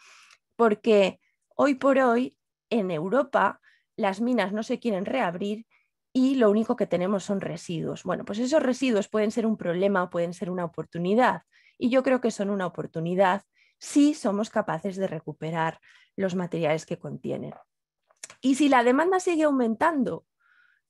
porque hoy por hoy en Europa las minas no se quieren reabrir y lo único que tenemos son residuos. Bueno, pues esos residuos pueden ser un problema o pueden ser una oportunidad, y yo creo que son una oportunidad si somos capaces de recuperar los materiales que contienen. Y si la demanda sigue aumentando,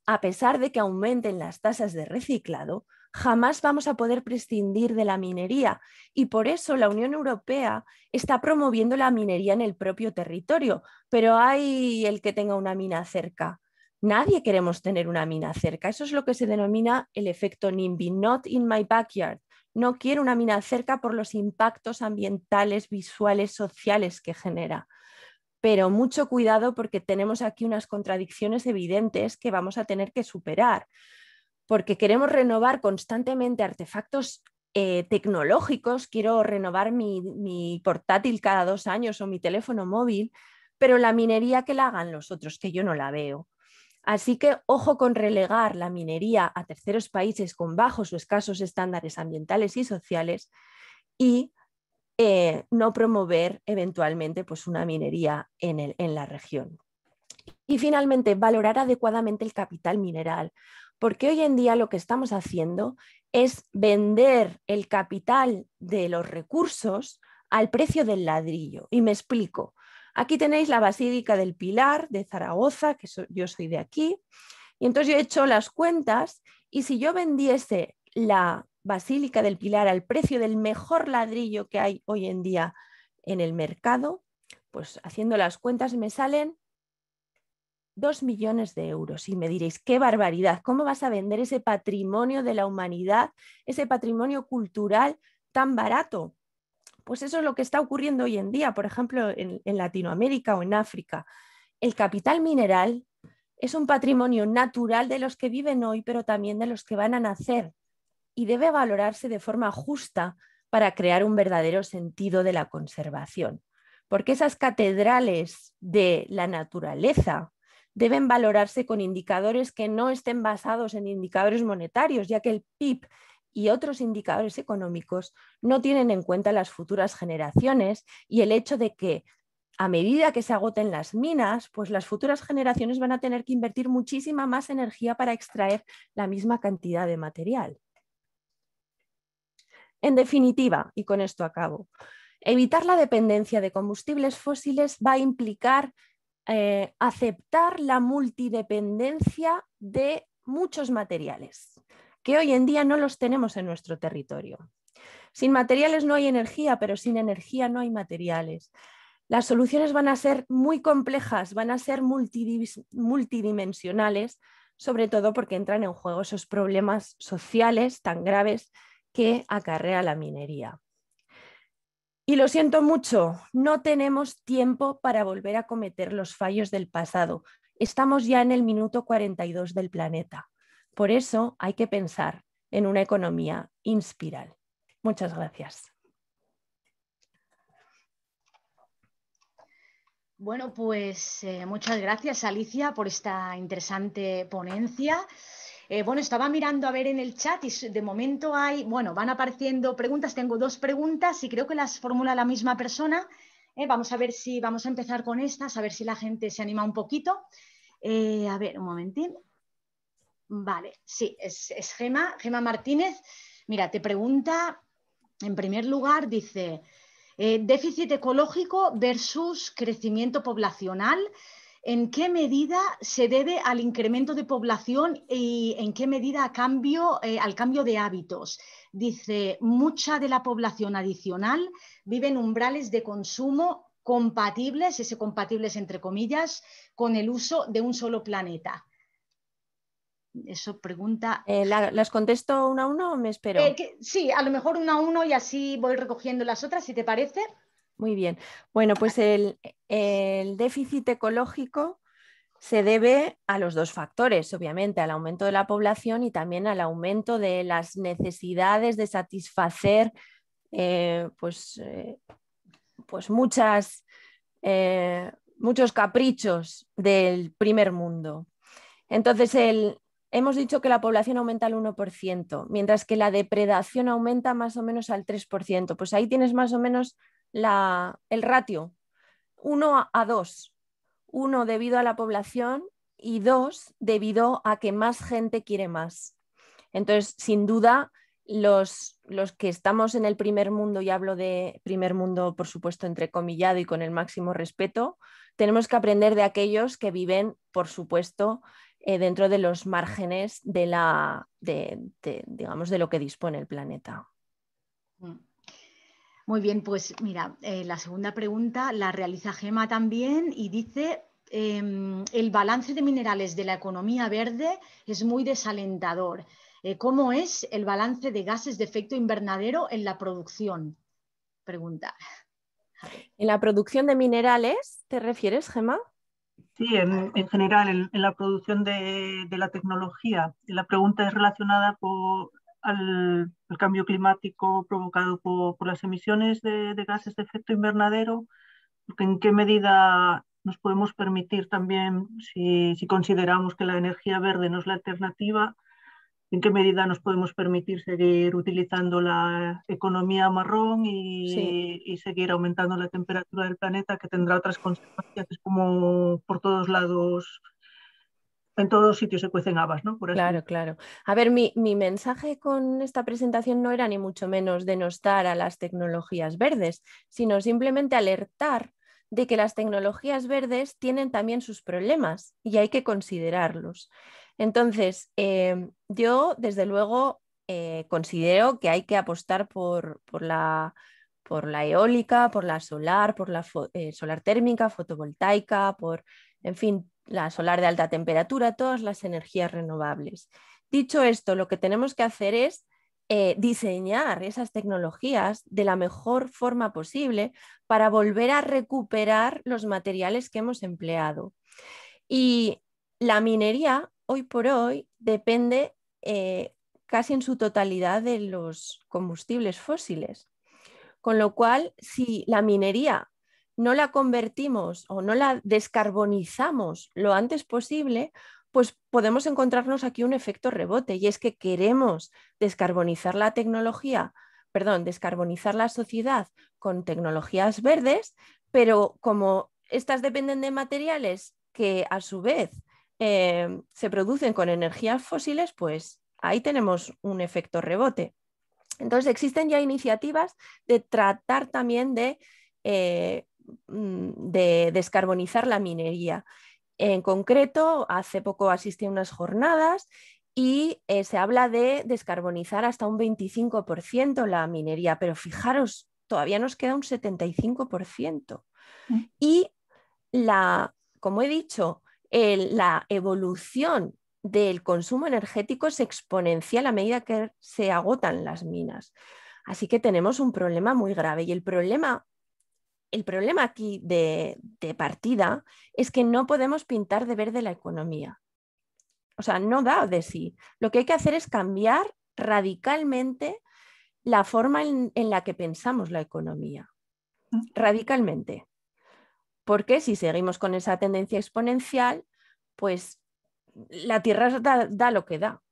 a pesar de que aumenten las tasas de reciclado, jamás vamos a poder prescindir de la minería, y por eso la Unión Europea está promoviendo la minería en el propio territorio. Pero hay el que tenga una mina cerca. Nadie queremos tener una mina cerca. Eso es lo que se denomina el efecto NIMBY, not in my backyard. No quiero una mina cerca por los impactos ambientales, visuales, sociales que genera. Pero mucho cuidado, porque tenemos aquí unas contradicciones evidentes que vamos a tener que superar, porque queremos renovar constantemente artefactos tecnológicos. Quiero renovar mi portátil cada 2 años o mi teléfono móvil, pero la minería que la hagan los otros, que yo no la veo. Así que ojo con relegar la minería a terceros países con bajos o escasos estándares ambientales y sociales, y no promover eventualmente pues, una minería en la región. Y finalmente, valorar adecuadamente el capital mineral, porque hoy en día lo que estamos haciendo es vender el capital de los recursos al precio del ladrillo. Y me explico. Aquí tenéis la Basílica del Pilar de Zaragoza, que yo soy de aquí, y entonces yo he hecho las cuentas, y si yo vendiese la Basílica del Pilar al precio del mejor ladrillo que hay hoy en día en el mercado, pues haciendo las cuentas me salen 2 millones de euros. Y me diréis, qué barbaridad, ¿cómo vas a vender ese patrimonio de la humanidad, ese patrimonio cultural tan barato? Pues eso es lo que está ocurriendo hoy en día, por ejemplo, en Latinoamérica o en África. El capital mineral es un patrimonio natural de los que viven hoy, pero también de los que van a nacer, y debe valorarse de forma justa para crear un verdadero sentido de la conservación. Porque esas catedrales de la naturaleza deben valorarse con indicadores que no estén basados en indicadores monetarios, ya que el PIB y otros indicadores económicos no tienen en cuenta las futuras generaciones, y el hecho de que a medida que se agoten las minas, pues las futuras generaciones van a tener que invertir muchísima más energía para extraer la misma cantidad de material. En definitiva, y con esto acabo, evitar la dependencia de combustibles fósiles va a implicar aceptar la multidependencia de muchos materiales, que hoy en día no los tenemos en nuestro territorio. Sin materiales no hay energía, pero sin energía no hay materiales. Las soluciones van a ser muy complejas, van a ser multidimensionales, sobre todo porque entran en juego esos problemas sociales tan graves que acarrea la minería. Y lo siento mucho, no tenemos tiempo para volver a cometer los fallos del pasado. Estamos ya en el minuto 42 del planeta. Por eso hay que pensar en una economía inspiral. Muchas gracias. Bueno, pues muchas gracias, Alicia, por esta interesante ponencia. Bueno, estaba mirando a ver en el chat y de momento van apareciendo preguntas. Tengo 2 preguntas y creo que las formula la misma persona. Vamos a ver si vamos a empezar con estas, a ver si la gente se anima un poquito. A ver, un momentín. Vale, sí, es Gema Martínez. Mira, te pregunta, en primer lugar, dice... déficit ecológico versus crecimiento poblacional. ¿En qué medida se debe al incremento de población y en qué medida al cambio de hábitos? Dice, mucha de la población adicional vive en umbrales de consumo compatibles, ese compatibles entre comillas, con el uso de un solo planeta. Eso pregunta... ¿Las contesto uno a uno o me espero? Sí, a lo mejor uno a uno y así voy recogiendo las otras, si te parece. Muy bien. Bueno, pues el déficit ecológico se debe a los dos factores, obviamente, al aumento de la población y también al aumento de las necesidades de satisfacer pues muchos caprichos del primer mundo. Entonces, hemos dicho que la población aumenta al 1%, mientras que la depredación aumenta más o menos al 3%. Pues ahí tienes más o menos el ratio, 1 a 2. 1 debido a la población y 2 debido a que más gente quiere más. Entonces, sin duda, los que estamos en el primer mundo, y hablo de primer mundo, por supuesto, entrecomillado y con el máximo respeto, tenemos que aprender de aquellos que viven, por supuesto, dentro de los márgenes digamos, de lo que dispone el planeta. Muy bien, pues mira, la segunda pregunta la realiza Gemma también y dice, el balance de minerales de la economía verde es muy desalentador. ¿Cómo es el balance de gases de efecto invernadero en la producción? Pregunta. ¿En la producción de minerales te refieres, Gemma? Sí, en general, en la producción de la tecnología. La pregunta es relacionada al cambio climático provocado por las emisiones de gases de efecto invernadero, porque en qué medida nos podemos permitir también, si consideramos que la energía verde no es la alternativa, en qué medida nos podemos permitir seguir utilizando la economía marrón y seguir aumentando la temperatura del planeta, que tendrá otras consecuencias, como por todos lados, en todos sitios se cuecen habas, ¿no? Claro, claro. A ver, mi mensaje con esta presentación no era ni mucho menos denostar a las tecnologías verdes, sino simplemente alertar de que las tecnologías verdes tienen también sus problemas y hay que considerarlos. Entonces, yo desde luego considero que hay que apostar por la eólica, por la solar, por la solar térmica, fotovoltaica, en fin, la solar de alta temperatura, todas las energías renovables. Dicho esto, lo que tenemos que hacer es diseñar esas tecnologías de la mejor forma posible para volver a recuperar los materiales que hemos empleado. Y la minería, hoy por hoy, depende casi en su totalidad de los combustibles fósiles. Con lo cual, si la minería no la convertimos o no la descarbonizamos lo antes posible, pues podemos encontrarnos aquí un efecto rebote, y es que queremos descarbonizar la descarbonizar la sociedad con tecnologías verdes, pero como estas dependen de materiales que a su vez se producen con energías fósiles, pues ahí tenemos un efecto rebote. Entonces existen ya iniciativas de tratar también de descarbonizar la minería. En concreto, hace poco asistí a unas jornadas y se habla de descarbonizar hasta un 25% la minería, pero fijaros, todavía nos queda un 75%. Y como he dicho, la evolución del consumo energético es exponencial a medida que se agotan las minas. Así que tenemos un problema muy grave, y el problema aquí de partida es que no podemos pintar de verde la economía. O sea, no da de sí. Lo que hay que hacer es cambiar radicalmente la forma en la que pensamos la economía. Radicalmente. Porque si seguimos con esa tendencia exponencial, pues la Tierra da lo que da.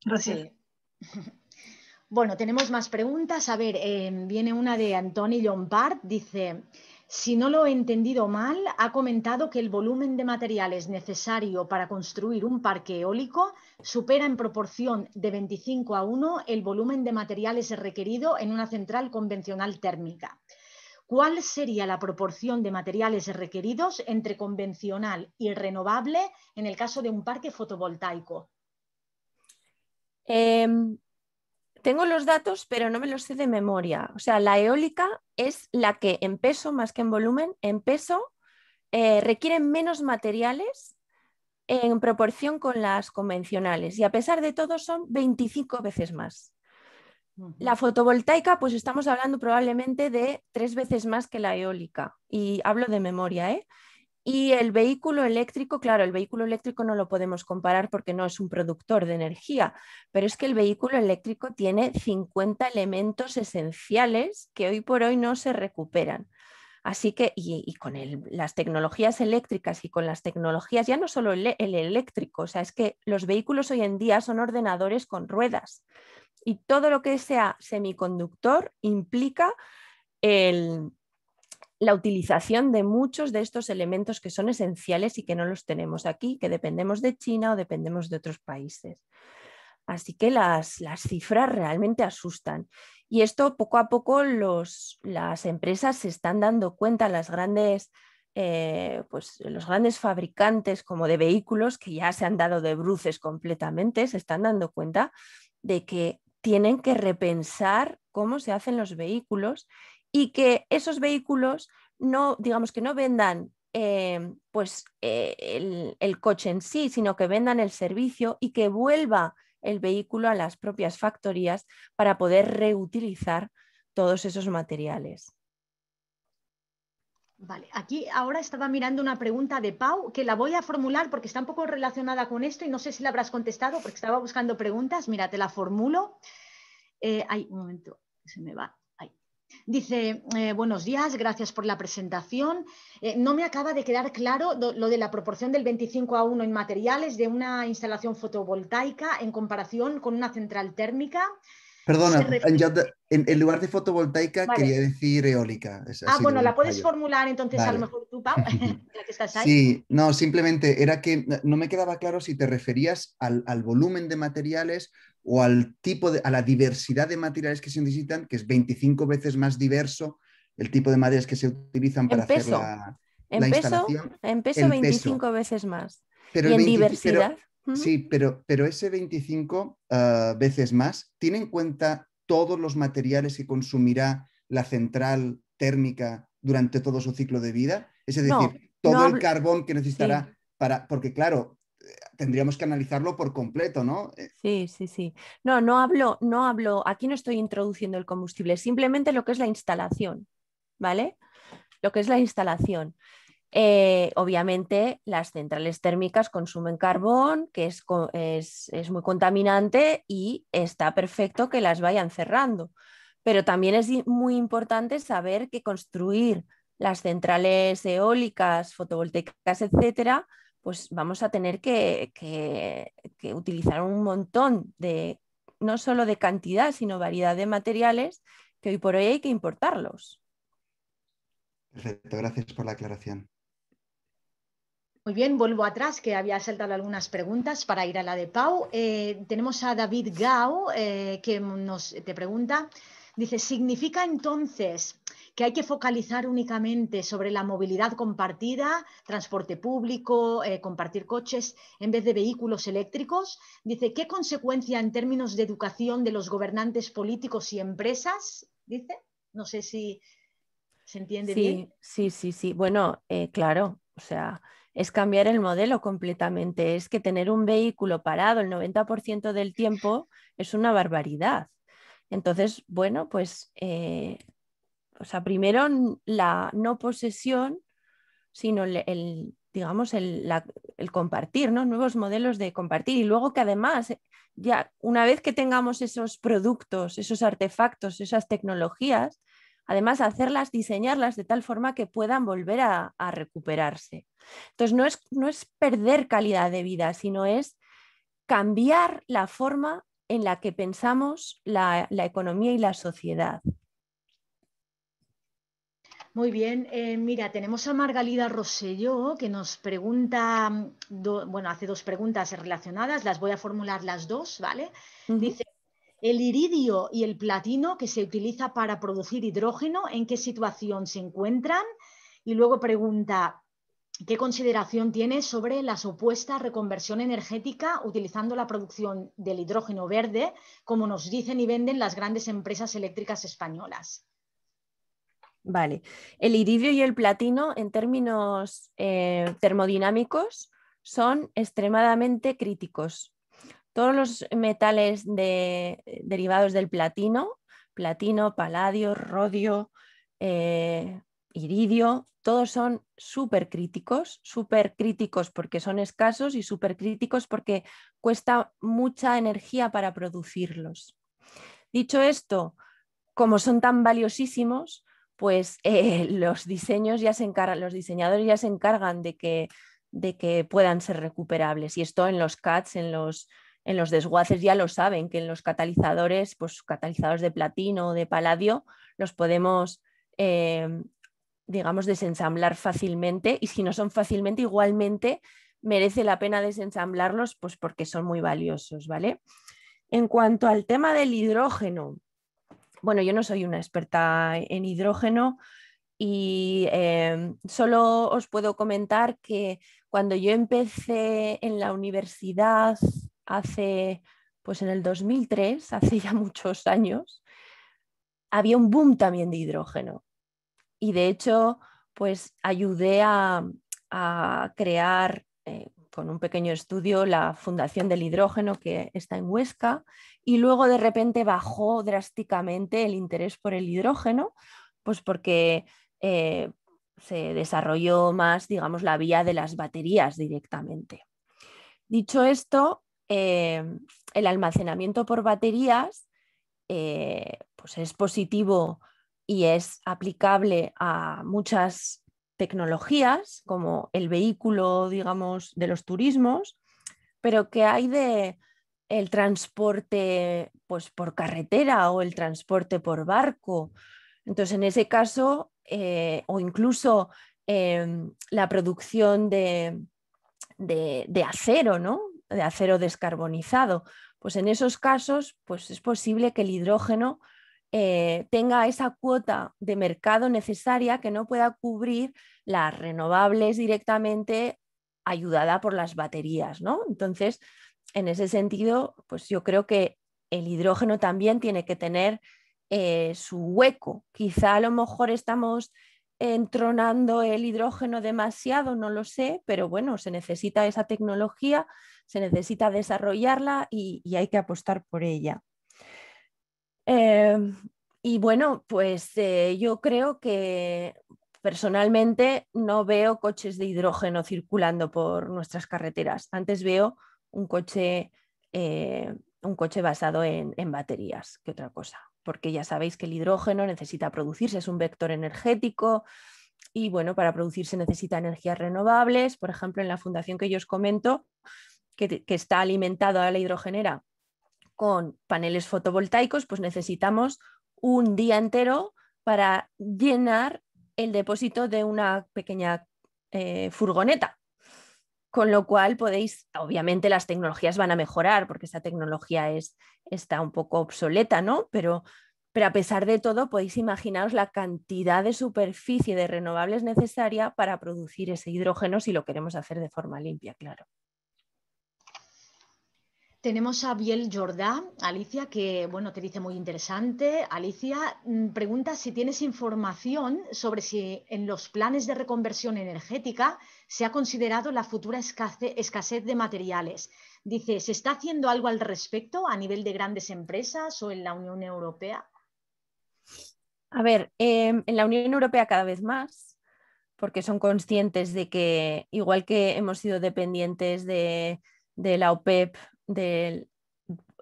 Gracias. Sí. Bueno, tenemos más preguntas. A ver, viene una de Antoni Llompart. Dice, si no lo he entendido mal, ha comentado que el volumen de materiales necesario para construir un parque eólico supera en proporción de 25:1 el volumen de materiales requerido en una central convencional térmica. ¿Cuál sería la proporción de materiales requeridos entre convencional y renovable en el caso de un parque fotovoltaico? Tengo los datos, pero no me los sé de memoria. O sea, la eólica es la que en peso, más que en volumen, en peso requiere menos materiales en proporción con las convencionales, y a pesar de todo son 25 veces más. La fotovoltaica, pues estamos hablando probablemente de 3 veces más que la eólica, y hablo de memoria, ¿eh? Y el vehículo eléctrico, claro, el vehículo eléctrico no lo podemos comparar porque no es un productor de energía, pero es que el vehículo eléctrico tiene 50 elementos esenciales que hoy por hoy no se recuperan. Así que, y con las tecnologías eléctricas y con las tecnologías, ya no solo el eléctrico, o sea, es que los vehículos hoy en día son ordenadores con ruedas y todo lo que sea semiconductor implica la utilización de muchos de estos elementos que son esenciales y que no los tenemos aquí, que dependemos de China o dependemos de otros países. Así que las cifras realmente asustan. Y esto poco a poco las empresas se están dando cuenta, los grandes fabricantes como de vehículos que ya se han dado de bruces completamente, se están dando cuenta de que tienen que repensar cómo se hacen los vehículos y que esos vehículos no, digamos que no vendan el coche en sí, sino que vendan el servicio y que vuelva el vehículo a las propias factorías para poder reutilizar todos esos materiales. Vale, aquí ahora estaba mirando una pregunta de Pau que la voy a formular porque está un poco relacionada con esto y no sé si la habrás contestado porque estaba buscando preguntas. Mira, te la formulo. Un momento, se me va. Dice, buenos días, gracias por la presentación. No me acaba de quedar claro lo de la proporción del 25:1 en materiales de una instalación fotovoltaica en comparación con una central térmica. Perdona, en lugar de fotovoltaica Vale. quería decir eólica. Bueno, la puedes formular entonces vale. A lo mejor tú, Pau, ya que estás ahí. Sí, no, simplemente era que no me quedaba claro si te referías al volumen de materiales o al a la diversidad de materiales que se necesitan, que es 25 veces más diverso el tipo de materiales que se utilizan para hacer la instalación. En peso 25 veces más. Pero y en diversidad. Sí, pero ese 25 veces más, ¿tiene en cuenta todos los materiales que consumirá la central térmica durante todo su ciclo de vida? Es decir, todo el carbón que necesitará porque claro, tendríamos que analizarlo por completo, ¿no? Sí. No hablo, aquí no estoy introduciendo el combustible, simplemente lo que es la instalación, ¿vale? Lo que es la instalación. Obviamente las centrales térmicas consumen carbón, que es muy contaminante y está perfecto que las vayan cerrando. Pero también es muy importante saber que construir las centrales eólicas, fotovoltaicas, etcétera, pues vamos a tener que utilizar un montón de, no solo de cantidad, sino variedad de materiales que hoy por hoy hay que importarlos. Perfecto, gracias por la aclaración. Muy bien, vuelvo atrás, que había saltado algunas preguntas para ir a la de Pau. Tenemos a David Gao, que te pregunta, dice, ¿significa entonces que hay que focalizar únicamente sobre la movilidad compartida, transporte público, compartir coches, en vez de vehículos eléctricos? Dice, ¿qué consecuencia en términos de educación de los gobernantes políticos y empresas? Dice, no sé si se entiende bien. Sí. Bueno, claro, o sea, es cambiar el modelo completamente. Es que tener un vehículo parado el 90% del tiempo es una barbaridad. Entonces, bueno, pues, o sea, primero la no posesión, sino digamos, el compartir, ¿no? Nuevos modelos de compartir. Y luego que además, ya una vez que tengamos esos productos, esos artefactos, esas tecnologías, además hacerlas, diseñarlas de tal forma que puedan volver a recuperarse. Entonces no es perder calidad de vida, sino es cambiar la forma en la que pensamos la economía y la sociedad. Muy bien, mira, tenemos a Margalida Rosselló que nos pregunta, hace dos preguntas relacionadas, las voy a formular las dos, ¿vale? Dice, ¿el iridio y el platino que se utiliza para producir hidrógeno, en qué situación se encuentran? Y luego pregunta, ¿qué consideración tiene sobre la supuesta reconversión energética utilizando la producción del hidrógeno verde, como nos dicen y venden las grandes empresas eléctricas españolas? Vale, el iridio y el platino en términos termodinámicos son extremadamente críticos. Todos los metales derivados del platino, paladio, rodio, iridio, todos son súper críticos porque son escasos y súper críticos porque cuesta mucha energía para producirlos. Dicho esto, como son tan valiosísimos, pues los diseñadores ya se encargan de que puedan ser recuperables. Y esto en los CADs, en los desguaces ya lo saben, que en los catalizadores, pues catalizadores de platino o de paladio, los podemos, digamos, desensamblar fácilmente, y si no son fácilmente, igualmente merece la pena desensamblarlos, pues porque son muy valiosos, ¿vale? En cuanto al tema del hidrógeno, bueno, yo no soy una experta en hidrógeno y solo os puedo comentar que cuando yo empecé en la universidad pues en el 2003, hace ya muchos años, había un boom también de hidrógeno. Y de hecho, pues ayudé a crear con un pequeño estudio la Fundación del Hidrógeno, que está en Huesca, y luego de repente bajó drásticamente el interés por el hidrógeno, pues porque se desarrolló más, digamos, la vía de las baterías directamente. Dicho esto, el almacenamiento por baterías pues es positivo y es aplicable a muchas tecnologías, como el vehículo, digamos, de los turismos, pero que hay de el transporte pues, por carretera o el transporte por barco. Entonces, en ese caso, o incluso la producción de acero, ¿no? De acero descarbonizado. Pues en esos casos, pues es posible que el hidrógeno tenga esa cuota de mercado necesaria que no pueda cubrir las renovables directamente ayudada por las baterías, ¿no? Entonces, en ese sentido, pues yo creo que el hidrógeno también tiene que tener su hueco. Quizá a lo mejor estamos entronando el hidrógeno demasiado, no lo sé, pero bueno, se necesita esa tecnología, se necesita desarrollarla y hay que apostar por ella. Y bueno, pues yo creo que personalmente no veo coches de hidrógeno circulando por nuestras carreteras. Antes veo un coche basado en baterías que otra cosa, porque ya sabéis que el hidrógeno necesita producirse, es un vector energético y bueno, para producirse necesita energías renovables. Por ejemplo, en la fundación que yo os comento, que está alimentado a la hidrogenera con paneles fotovoltaicos, pues necesitamos un día entero para llenar el depósito de una pequeña furgoneta. Con lo cual podéis, obviamente las tecnologías van a mejorar porque esa tecnología está un poco obsoleta, ¿no? Pero a pesar de todo podéis imaginaros la cantidad de superficie de renovables necesaria para producir ese hidrógeno si lo queremos hacer de forma limpia, claro. Tenemos a Biel Jordá, Alicia, que bueno, te dice muy interesante. Alicia pregunta si tienes información sobre si en los planes de reconversión energética se ha considerado la futura escasez de materiales. Dice, ¿se está haciendo algo al respecto a nivel de grandes empresas o en la Unión Europea? A ver, en la Unión Europea cada vez más, porque son conscientes de que, igual que hemos sido dependientes de la OPEP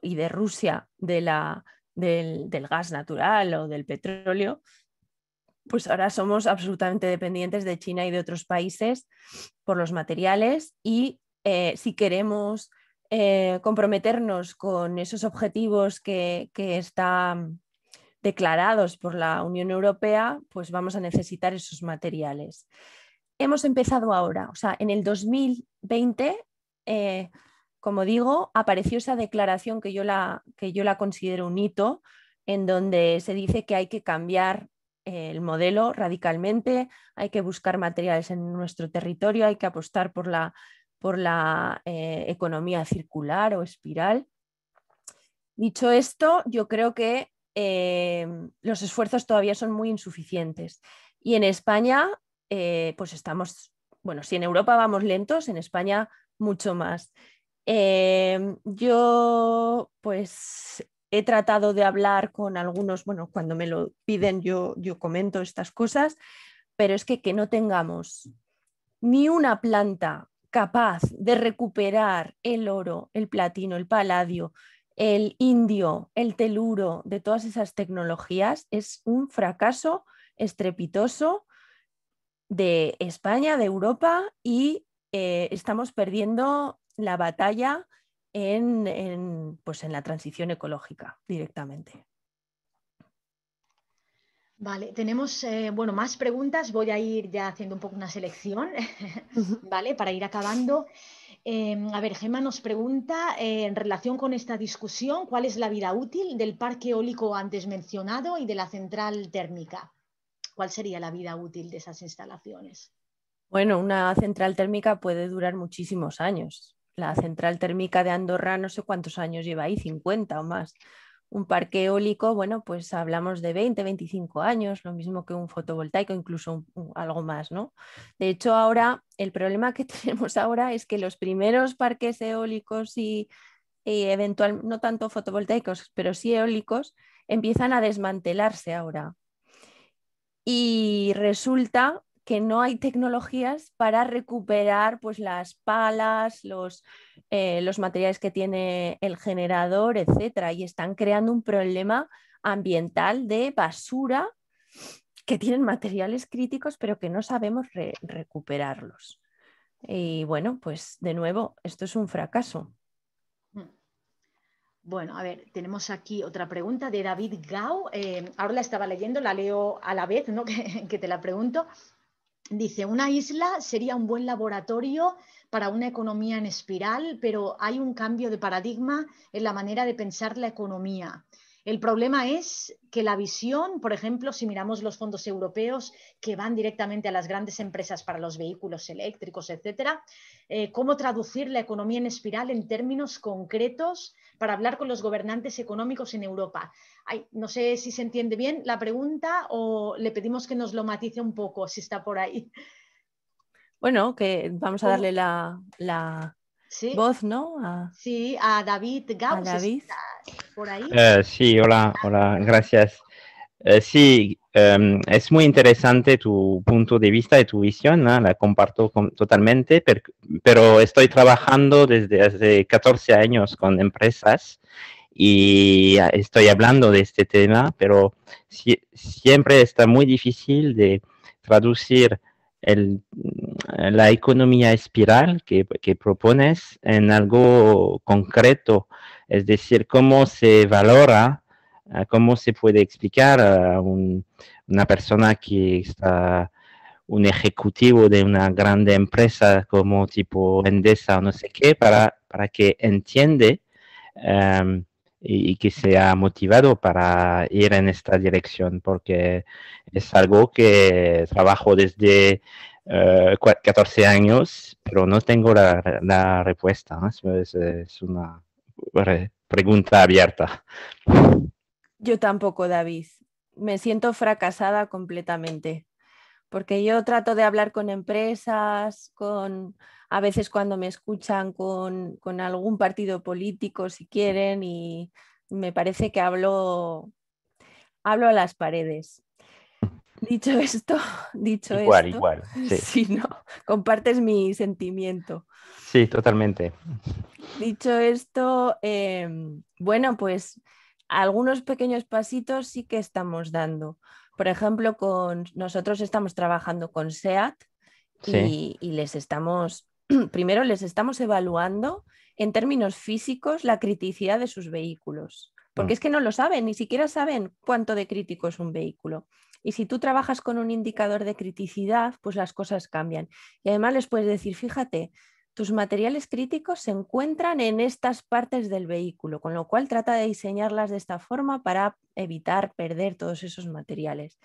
y de Rusia del gas natural o del petróleo, pues ahora somos absolutamente dependientes de China y de otros países por los materiales y si queremos comprometernos con esos objetivos que están declarados por la Unión Europea, pues vamos a necesitar esos materiales. Hemos empezado ahora, o sea, en el 2020, como digo, apareció esa declaración que yo la considero un hito, en donde se dice que hay que cambiar el modelo radicalmente, hay que buscar materiales en nuestro territorio, hay que apostar por la economía circular o espiral. Dicho esto, yo creo que los esfuerzos todavía son muy insuficientes. Y en España, pues estamos, bueno, si en Europa vamos lentos, en España mucho más. Yo, pues, he tratado de hablar con algunos, bueno, cuando me lo piden yo comento estas cosas, pero es que no tengamos ni una planta capaz de recuperar el oro, el platino, el paladio, el indio, el teluro, de todas esas tecnologías, es un fracaso estrepitoso de España, de Europa, y estamos perdiendo la batalla pues en la transición ecológica directamente. Vale, tenemos bueno, más preguntas. Voy a ir ya haciendo un poco una selección, ¿vale? Para ir acabando. A ver, Gemma nos pregunta, en relación con esta discusión, ¿cuál es la vida útil del parque eólico antes mencionado y de la central térmica? ¿Cuál sería la vida útil de esas instalaciones? Bueno, una central térmica puede durar muchísimos años. La central térmica de Andorra no sé cuántos años lleva ahí, 50 o más. Un parque eólico, bueno, pues hablamos de 20, 25 años, lo mismo que un fotovoltaico, incluso algo más, ¿no? De hecho, ahora, el problema que tenemos ahora es que los primeros parques eólicos y eventualmente, no tanto fotovoltaicos, pero sí eólicos, empiezan a desmantelarse ahora. Y resulta que no hay tecnologías para recuperar pues, las palas, los materiales que tiene el generador, etcétera, y están creando un problema ambiental de basura, que tienen materiales críticos pero que no sabemos recuperarlos. Y bueno, pues de nuevo, esto es un fracaso. Bueno, a ver, tenemos aquí otra pregunta de David Gau. Ahora la estaba leyendo, la leo a la vez, ¿no? que te la pregunto. Dice, una isla sería un buen laboratorio para una economía en espiral, pero hay un cambio de paradigma en la manera de pensar la economía. El problema es que la visión, por ejemplo, si miramos los fondos europeos que van directamente a las grandes empresas para los vehículos eléctricos, etcétera, ¿cómo traducir la economía en espiral en términos concretos para hablar con los gobernantes económicos en Europa? Ay, no sé si se entiende bien la pregunta o le pedimos que nos lo matice un poco, si está por ahí. Bueno, que vamos a darle la ¿Sí? voz, ¿no? Sí, a David Gau, a David. ¿está por ahí? Sí, hola, gracias. Sí, es muy interesante tu punto de vista y tu visión, ¿no? La comparto totalmente, pero estoy trabajando desde hace 14 años con empresas y estoy hablando de este tema, pero siempre está muy difícil de traducir la economía espiral que propones en algo concreto, es decir, cómo se valora, cómo se puede explicar a una persona que está, un ejecutivo de una grande empresa como tipo Endesa o no sé qué, para que entiende y que sea motivado para ir en esta dirección, porque es algo que trabajo desde 14 años, pero no tengo la respuesta, ¿no? Es una pregunta abierta. Yo tampoco, David. Me siento fracasada completamente, porque yo trato de hablar con empresas, a veces cuando me escuchan con algún partido político, si quieren, y me parece que hablo a las paredes. Dicho esto, Igual, sí. Sí, no, compartes mi sentimiento. Sí, totalmente. Dicho esto, bueno, pues algunos pequeños pasitos sí que estamos dando. Por ejemplo, nosotros estamos trabajando con SEAT Sí. y primero les estamos evaluando en términos físicos la criticidad de sus vehículos, porque es que no lo saben, ni siquiera saben cuánto de crítico es un vehículo. Y si tú trabajas con un indicador de criticidad, pues las cosas cambian. Y además les puedes decir, fíjate, tus materiales críticos se encuentran en estas partes del vehículo, con lo cual trata de diseñarlas de esta forma para evitar perder todos esos materiales.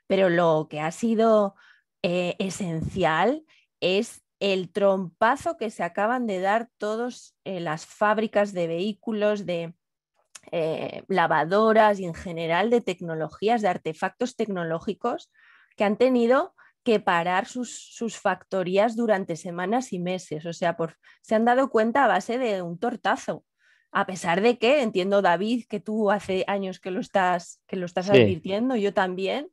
Pero lo que ha sido esencial es el trompazo que se acaban de dar todas las fábricas de vehículos, de lavadoras y en general de tecnologías, de artefactos tecnológicos que han tenido que parar sus factorías durante semanas y meses. O sea, se han dado cuenta a base de un tortazo. A pesar de que, entiendo, David, que tú hace años que lo estás Sí. advirtiendo, yo también,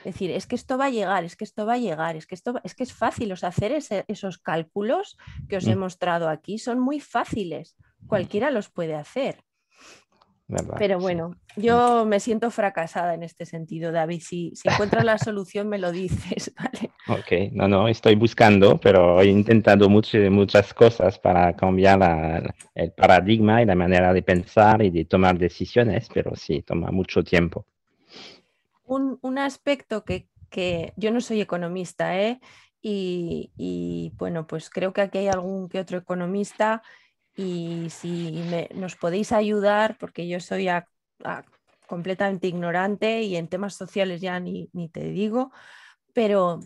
Decir, es que esto va a llegar, es que esto va a llegar, es que es fácil, o sea, hacer esos cálculos que os he mostrado aquí son muy fáciles, cualquiera los puede hacer. ¿Verdad? Pero bueno, yo me siento fracasada en este sentido, David. Si encuentras la solución, me lo dices, ¿vale? Ok, no, estoy buscando, pero he intentado muchas cosas para cambiar el paradigma y la manera de pensar y de tomar decisiones, pero sí, toma mucho tiempo. Un aspecto que yo no soy economista, ¿eh? Y bueno, pues creo que aquí hay algún que otro economista y si nos podéis ayudar, porque yo soy completamente ignorante y en temas sociales ya ni te digo, pero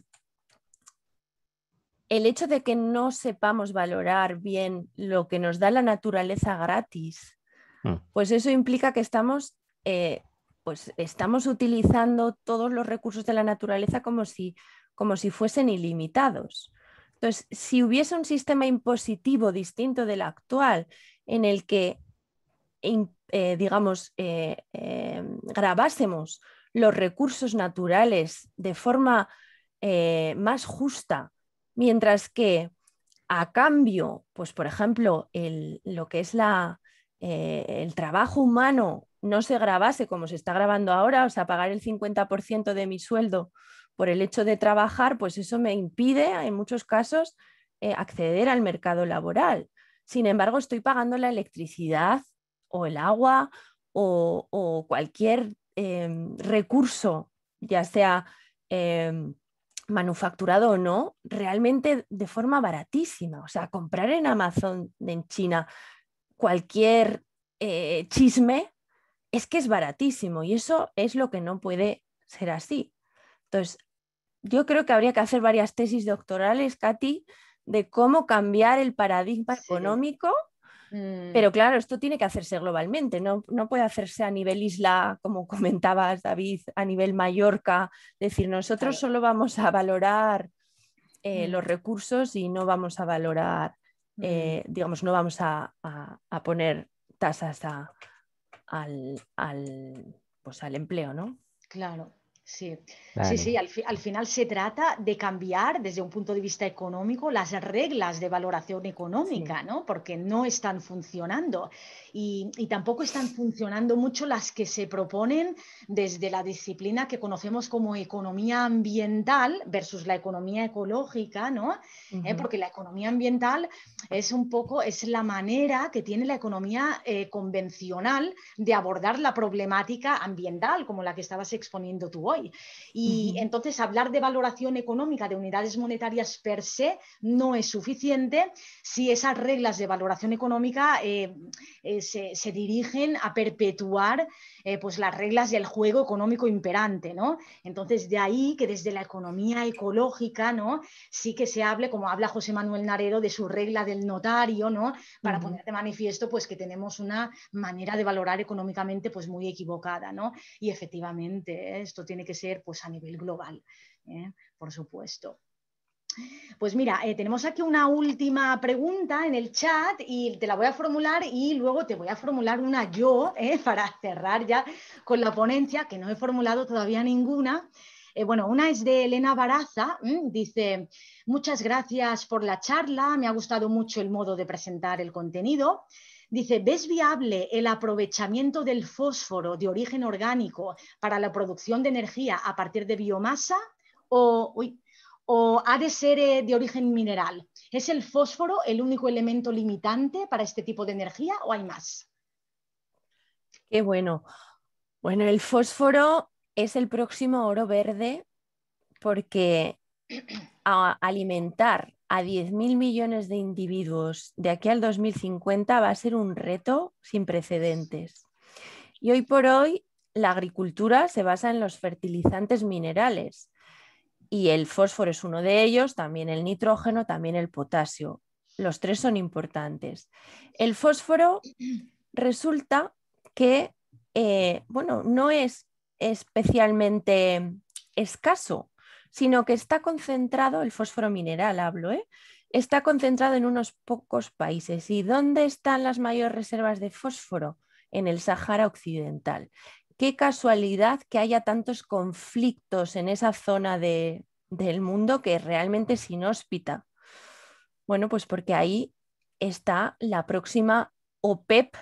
el hecho de que no sepamos valorar bien lo que nos da la naturaleza gratis, pues eso implica que estamos utilizando todos los recursos de la naturaleza como si fuesen ilimitados. Entonces, si hubiese un sistema impositivo distinto del actual, en el que, grabásemos los recursos naturales de forma más justa, mientras que a cambio, pues por ejemplo, lo que es el trabajo humano no se grabase como se está grabando ahora, o sea, pagar el 50% de mi sueldo por el hecho de trabajar, pues eso me impide, en muchos casos, acceder al mercado laboral. Sin embargo, estoy pagando la electricidad o el agua o cualquier recurso, ya sea manufacturado o no, realmente de forma baratísima. O sea, comprar en Amazon, en China, cualquier chisme, es que es baratísimo y eso es lo que no puede ser así. Entonces, yo creo que habría que hacer varias tesis doctorales, Katy, de cómo cambiar el paradigma económico, pero claro, esto tiene que hacerse globalmente, no puede hacerse a nivel isla, como comentabas, David, a nivel Mallorca, decir, nosotros solo vamos a valorar los recursos y no vamos a valorar, no vamos a poner tasas al empleo, ¿no? Claro. Sí, Vale. sí, al final se trata de cambiar desde un punto de vista económico las reglas de valoración económica, ¿no? Porque no están funcionando y tampoco están funcionando mucho las que se proponen desde la disciplina que conocemos como economía ambiental versus la economía ecológica, ¿no? Porque la economía ambiental es la manera que tiene la economía convencional de abordar la problemática ambiental, como la que estabas exponiendo tú hoy. Y entonces hablar de valoración económica de unidades monetarias per se no es suficiente si esas reglas de valoración económica se dirigen a perpetuar pues las reglas del juego económico imperante, ¿no? Entonces de ahí que desde la economía ecológica, ¿no? Sí que se hable, como habla José Manuel Naredo, de su regla del notario, ¿no? Para poner de manifiesto pues que tenemos una manera de valorar económicamente pues muy equivocada, ¿no? Y efectivamente esto tiene que ser pues a nivel global, por supuesto. Pues mira, tenemos aquí una última pregunta en el chat y te la voy a formular y luego te voy a formular una yo para cerrar ya con la ponencia, que no he formulado todavía ninguna. Bueno, una es de Elena Baraza, dice, muchas gracias por la charla, me ha gustado mucho el modo de presentar el contenido. Dice, ¿ves viable el aprovechamiento del fósforo de origen orgánico para la producción de energía a partir de biomasa? ¿O ha de ser de origen mineral? ¿Es el fósforo el único elemento limitante para este tipo de energía o hay más? Qué bueno. Bueno, el fósforo es el próximo oro verde porque alimentar a 10.000 millones de individuos de aquí al 2050 va a ser un reto sin precedentes. Y hoy por hoy la agricultura se basa en los fertilizantes minerales y el fósforo es uno de ellos, también el nitrógeno, también el potasio. Los tres son importantes. El fósforo resulta que no es especialmente escaso, sino que está concentrado, el fósforo mineral hablo, está concentrado en unos pocos países. ¿Y dónde están las mayores reservas de fósforo? En el Sáhara Occidental, qué casualidad que haya tantos conflictos en esa zona del mundo que realmente es inhóspita. Bueno, pues porque ahí está la próxima OPEP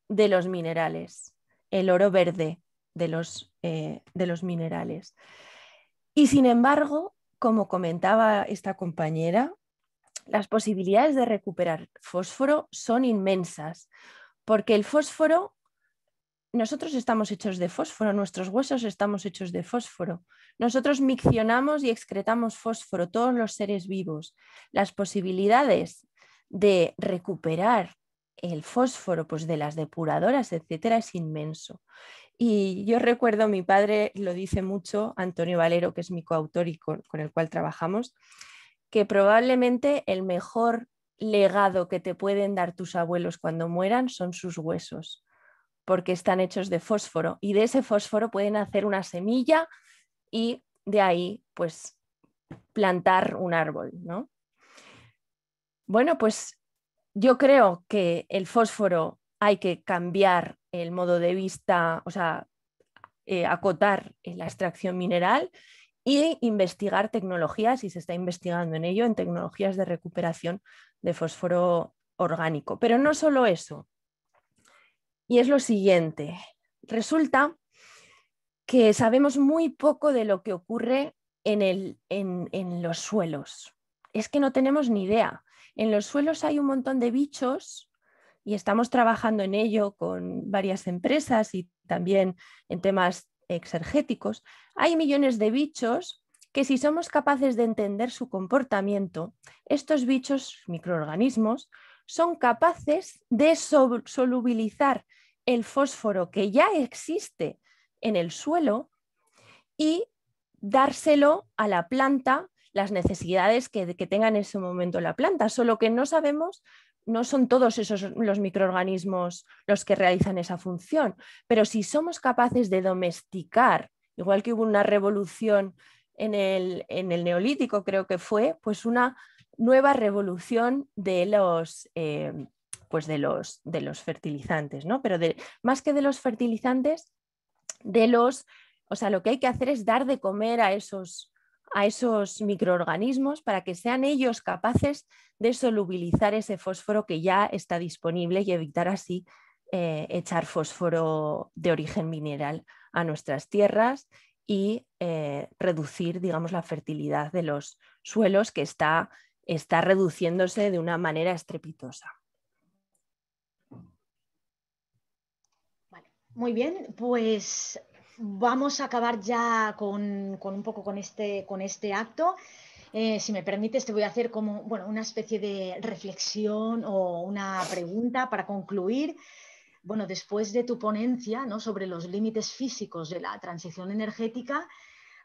de los minerales, el oro verde de los minerales. Y sin embargo, como comentaba esta compañera, las posibilidades de recuperar fósforo son inmensas, porque el fósforo, nosotros estamos hechos de fósforo, nuestros huesos estamos hechos de fósforo. Nosotros miccionamos y excretamos fósforo, todos los seres vivos. Las posibilidades de recuperar el fósforo, pues de las depuradoras, etcétera, es inmenso. Y yo recuerdo, mi padre lo dice mucho, Antonio Valero, que es mi coautor y con el cual trabajamos, que probablemente el mejor legado que te pueden dar tus abuelos cuando mueran son sus huesos, porque están hechos de fósforo y de ese fósforo pueden hacer una semilla y de ahí pues plantar un árbol, ¿no? Bueno, pues yo creo que el fósforo hay que cambiar el modo de vista, o sea, acotar la extracción mineral y investigar tecnologías, y se está investigando en ello, en tecnologías de recuperación de fósforo orgánico. Pero no solo eso. Y es lo siguiente. Resulta que sabemos muy poco de lo que ocurre en los suelos. Es que no tenemos ni idea. En los suelos hay un montón de bichos y estamos trabajando en ello con varias empresas y también en temas exergéticos. Hay millones de bichos que, si somos capaces de entender su comportamiento, estos bichos, microorganismos, son capaces de solubilizar el fósforo que ya existe en el suelo y dárselo a la planta, las necesidades que tenga en ese momento la planta, solo que no sabemos. No son todos esos los microorganismos los que realizan esa función, pero si somos capaces de domesticar, igual que hubo una revolución en el Neolítico, creo que fue, pues una nueva revolución de los fertilizantes, ¿no? Pero más que de los fertilizantes, o sea, lo que hay que hacer es dar de comer a esos microorganismos para que sean ellos capaces de solubilizar ese fósforo que ya está disponible y evitar así echar fósforo de origen mineral a nuestras tierras y reducir, digamos, la fertilidad de los suelos, que está reduciéndose de una manera estrepitosa. Vale. Muy bien, pues vamos a acabar ya con un poco con este acto. Si me permites, te voy a hacer como una especie de reflexión o una pregunta para concluir. Bueno, después de tu ponencia, ¿no?, sobre los límites físicos de la transición energética,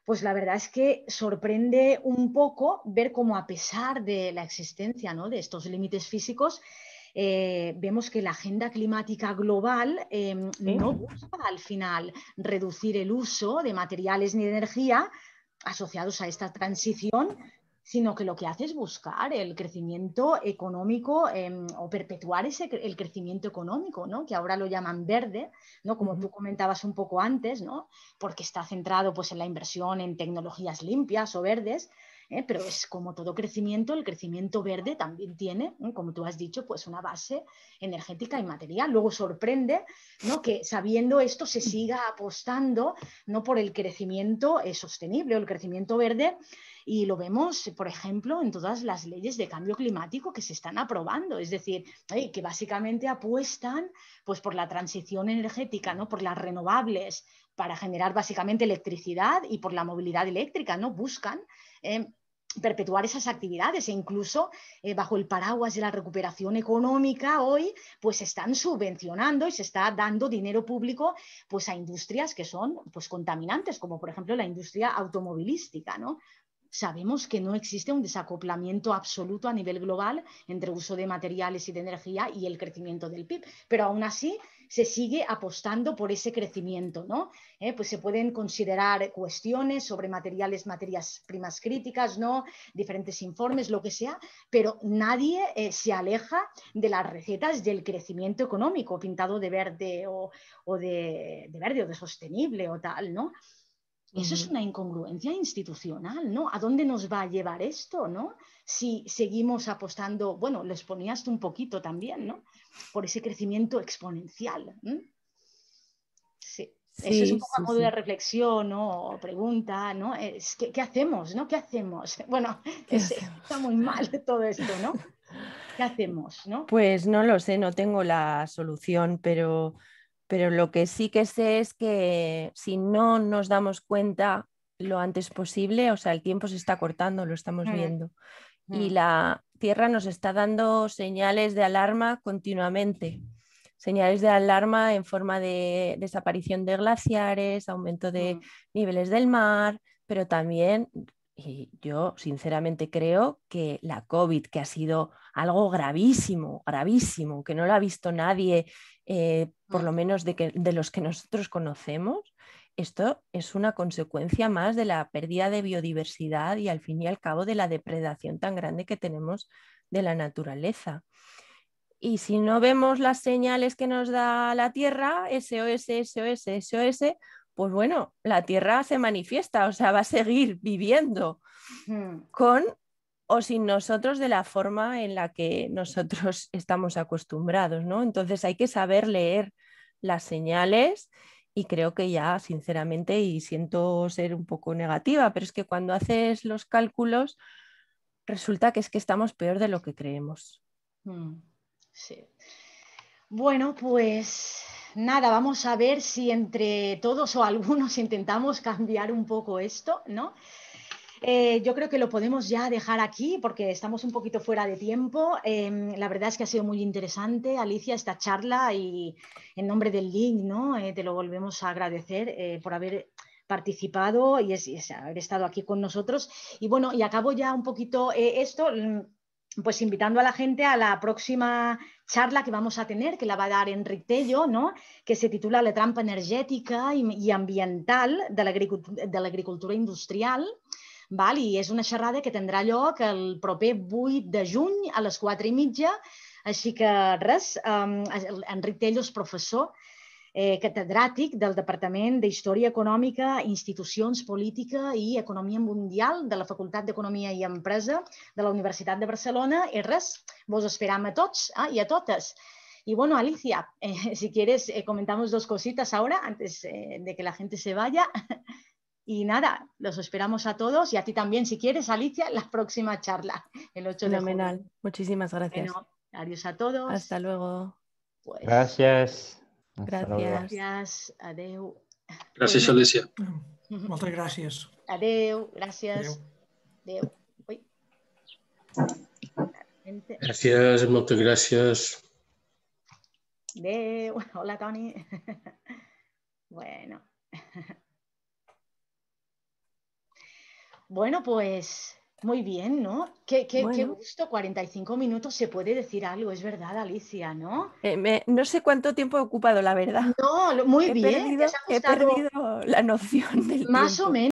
pues la verdad es que sorprende un poco ver cómo, a pesar de la existencia, ¿no?, de estos límites físicos, vemos que la agenda climática global no busca al final reducir el uso de materiales ni de energía asociados a esta transición, sino que lo que hace es buscar el crecimiento económico o perpetuar el crecimiento económico, ¿no?, que ahora lo llaman verde, ¿no?, como tú comentabas un poco antes, ¿no?, porque está centrado pues en la inversión en tecnologías limpias o verdes. Pero es como todo crecimiento, el crecimiento verde también tiene, como tú has dicho, pues una base energética y material. Luego sorprende, ¿no?, que sabiendo esto se siga apostando, ¿no?, por el crecimiento sostenible o el crecimiento verde, y lo vemos, por ejemplo, en todas las leyes de cambio climático que se están aprobando. Es decir, que básicamente apuestan pues por la transición energética, ¿no?, por las renovables para generar básicamente electricidad, y por la movilidad eléctrica, ¿no? Buscan perpetuar esas actividades, e incluso bajo el paraguas de la recuperación económica hoy pues están subvencionando y se está dando dinero público pues a industrias que son pues contaminantes, como por ejemplo la industria automovilística, ¿no? sabemos que no existe un desacoplamiento absoluto a nivel global entre uso de materiales y de energía y el crecimiento del PIB, pero aún así se sigue apostando por ese crecimiento, ¿no? Pues se pueden considerar cuestiones sobre materiales, materias primas críticas, ¿no? Diferentes informes, lo que sea, pero nadie se aleja de las recetas del crecimiento económico pintado de verde o de verde o de sostenible o tal, ¿no? Eso es una incongruencia institucional, ¿no? ¿A dónde nos va a llevar esto, no? Si seguimos apostando, bueno, lo exponías tú un poquito también, ¿no? Por ese crecimiento exponencial. Sí. Eso es un poco a modo de reflexión, ¿no? O pregunta, ¿no? ¿Qué hacemos, no? ¿Qué hacemos? Bueno, está muy mal todo esto, ¿no? ¿Qué hacemos, no? Pues no lo sé, no tengo la solución, pero lo que sí que sé es que si no nos damos cuenta lo antes posible, o sea, el tiempo se está cortando, lo estamos viendo, y la Tierra nos está dando señales de alarma continuamente, señales de alarma en forma de desaparición de glaciares, aumento de niveles del mar, pero también, y yo sinceramente creo que la COVID, que ha sido algo gravísimo, gravísimo, que no lo ha visto nadie, por lo menos de los que nosotros conocemos, esto es una consecuencia más de la pérdida de biodiversidad y al fin y al cabo de la depredación tan grande que tenemos de la naturaleza. Y si no vemos las señales que nos da la Tierra, SOS, SOS, SOS, pues bueno, la Tierra se manifiesta, o sea, va a seguir viviendo con o sin nosotros de la forma en la que nosotros estamos acostumbrados, ¿no? Entonces hay que saber leer las señales y creo que ya, sinceramente, y siento ser un poco negativa, pero es que cuando haces los cálculos resulta que es que estamos peor de lo que creemos. Sí. Bueno, pues nada, vamos a ver si entre todos o algunos intentamos cambiar un poco esto, ¿no? Yo creo que lo podemos ya dejar aquí porque estamos un poquito fuera de tiempo. La verdad es que ha sido muy interesante, Alicia, esta charla y en nombre del link, ¿no? Te lo volvemos a agradecer por haber participado y haber estado aquí con nosotros. Y bueno, y acabo ya un poquito esto, pues invitando a la gente a la próxima charla que vamos a tener, que la va a dar Enric Tello, ¿no? Que se titula La trampa energètica i ambiental de l'agricultura industrial. Val? I és una xerrada que tindrà lloc el proper 8 de juny a les 4:30. Així que res, Enric Tello és professor catedràtic del Departament d'Història Econòmica, Institucions, Política i Economia Mundial de la Facultat d'Economia i Empresa de la Universitat de Barcelona. I res, vos esperam a tots i a totes. Y bueno, Alicia, si quieres, comentamos dos cositas ahora antes de que la gente se vaya. Y nada, los esperamos a todos y a ti también, si quieres, Alicia, en la próxima charla, el 8 de junio. Fenomenal. Muchísimas gracias. Bueno, adiós a todos. Hasta luego. Pues, Gracias. Gràcies. Adéu. Gràcies, Alicia. Moltes gràcies. Adéu, gràcies. Adéu. Ui. Gràcies, moltes gràcies. Adéu. Hola, Toni. Bueno. Bueno, pues muy bien, ¿no? Qué gusto, 45 minutos, se puede decir algo, es verdad, Alicia, ¿no? No sé cuánto tiempo he ocupado, la verdad. No, muy bien. He perdido la noción del tiempo. Más o menos.